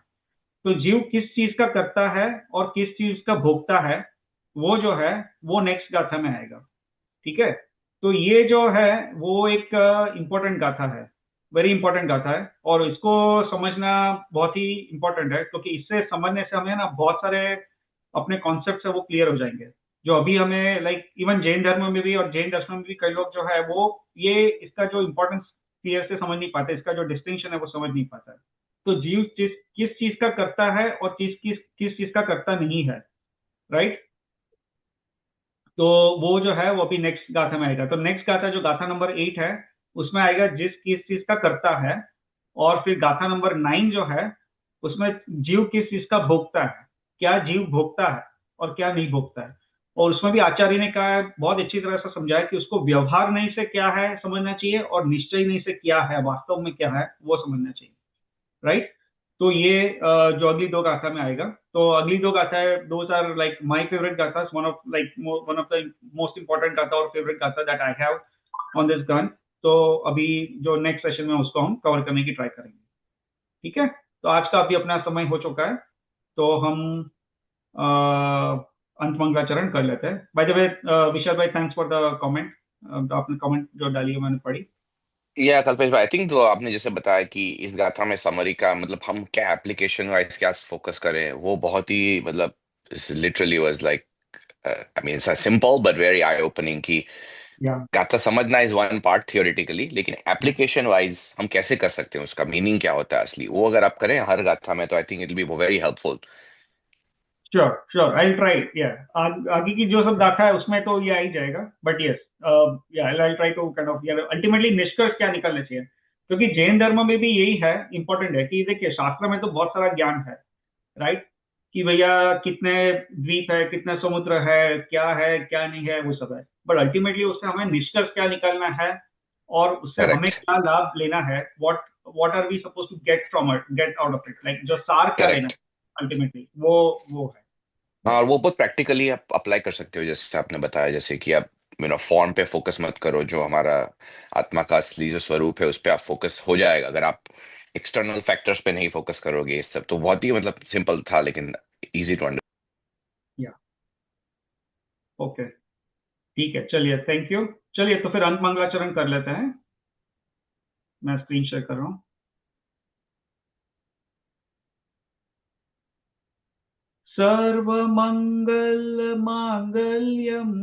तो जीव किस चीज का करता है और किस चीज का भोगता है, वो जो है वो नेक्स्ट गाथा में आएगा। ठीक है, तो ये जो है वो एक इंपॉर्टेंट गाथा है, वेरी इंपॉर्टेंट गाथा है, और इसको समझना बहुत ही इंपॉर्टेंट है, क्योंकि इससे समझने से हमें ना बहुत सारे अपने कॉन्सेप्ट है वो क्लियर हो जाएंगे, जो अभी हमें लाइक इवन जैन धर्म में भी और जैन दर्शन में भी कई लोग जो है वो ये इसका जो इम्पोर्टेंस क्लियर से समझ नहीं पाते, इसका जो डिस्टिंक्शन है वो समझ नहीं पाता है। तो जीव किस चीज का करता है और किस चीज का करता नहीं है। राइट, तो वो जो है वो अभी नेक्स्ट गाथा में आएगा। तो नेक्स्ट गाथा जो गाथा नंबर 8 है उसमें आएगा किस चीज का करता है, और फिर गाथा नंबर 9 जो है उसमें जीव किस चीज का भोगता है, क्या जीव भोगता है और क्या नहीं भोगता है। और उसमें भी आचार्य ने कहा है, बहुत अच्छी तरह से समझाया कि उसको व्यवहार नहीं से क्या है समझना चाहिए, और निश्चय नहीं से क्या है वास्तव में क्या है वो समझना चाहिए। राइट, तो ये जो अगली 2 गाथा में आएगा। तो अगली 2 गाथा है, those are like my favourite गाथा, one of the most important गाथा और फेवरेट गाथा that I have on this gun. तो अभी जो नेक्स्ट सेशन में उसको हम कवर करने की ट्राई करेंगे। ठीक है, तो आज का अभी अपना समय हो चुका है, तो हम अंत मंगलाचरण कर लेते हैं। बाय द वे विशाल भाई, थैंक्स फॉर द कमेंट, आपने कमेंट जो डाली है मैंने पढ़ी। या कल्पेश भाई, आई थिंक तो आपने जैसे बताया कि इस गाथा में समरी का मतलब हम क्या एप्लीकेशन वाइज क्या फोकस करें, वो बहुत ही मतलब literally was like I mean simple but very I opening की या गाथा समझना इज वन पार्ट थियोरेटिकली, लेकिन एप्लीकेशन वाइज हम कैसे कर सकते हैं, उसका मीनिंग क्या होता है असली, वो अगर आप करें हर गाथा में तो I think it will be very helpful. Sure sure, I try. या आगे की जो सब गाथा है उसमें तो ये आ ही जाएगा, बट यस, या I try to kind of, यार अल्टीमेटली निष्कर्ष क्या निकलने चाहिए, क्योंकि जैन धर्म में भी यही है, इंपॉर्टेंट है कि देखिए शास्त्र में तो बहुत सारा ज्ञान है। राइट, कि भैया कितने द्वीप है, कितने समुद्र है क्या नहीं है, वो सब है, बट अल्टीमेटली उससे हमें निष्कर्ष क्या निकालना है और उससे हमें करेक्ट, क्या लाभ लेना है, what are we suppose to get out of it, like जो सार क्या लेना करेक्ट। है अल्टीमेटली, वो है। हाँ, और वो बहुत प्रैक्टिकली आप अप्लाई कर सकते हो, जैसे आपने बताया, जैसे कि आप फॉर्म पे फोकस मत करो, जो हमारा आत्मा का असली जो स्वरूप है उस पे आप फोकस हो जाएगा अगर आप एक्सटर्नल फैक्टर्स पे नहीं फोकस करोगे, ये सब तो बहुत ही मतलब सिंपल था लेकिन इजी टू अंडर। या ओके, ठीक है, चलिए, थैंक यू। चलिए, तो फिर अंत मंगलाचरण कर लेते हैं। मैं स्क्रीन शेयर कर रहा हूँ। सर्वमंगल मांगल्यम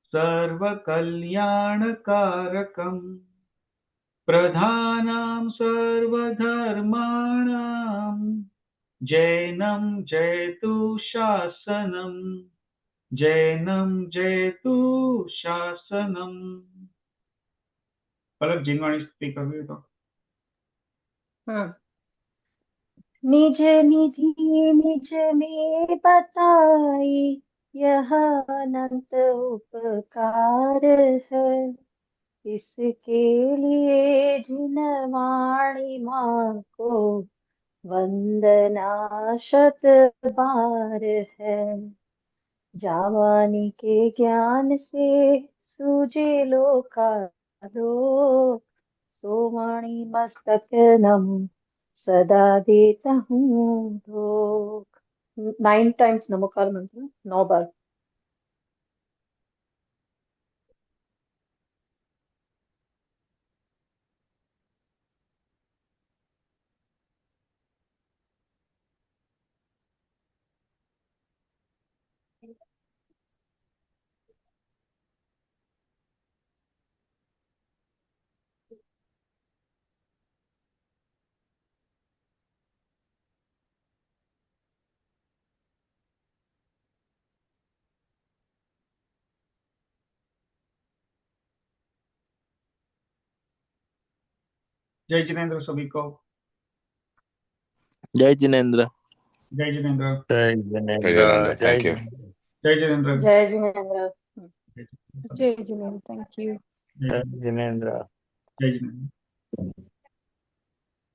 सर्वकल्याणकारकम प्रधानां सर्वधर्माणां जैनं जयतु शासनम्, जैनं जयतु शासनम्। पलक जिनवाणी स्तुति कर रही हो तो। हम्म। निज निधि निज में बताई, यह अनंत उपकार है। इसके लिए जिन वाणी माँ को वंदना शत बार है। जावानी के ज्ञान से सूझे लोकालोक, सो वाणी मस्तक नमो सदा देता हूँ धोख। 9 टाइम्स नमोकार मंत्र, 9 बार। जय जिनेन्द्र सभी को। जय जिनेन्द्र। जय जिनेन्द्र। जय जय जिनेन्द्र। जिनेन्द्र, जय थैंक यू। जय जिनेन्द्र। जय जिनेन्द्र। जय जिनेन्द्र। जय जिनेन्द्र, थैंक यू। जय जिनेन्द्र। जिनेन्द्र।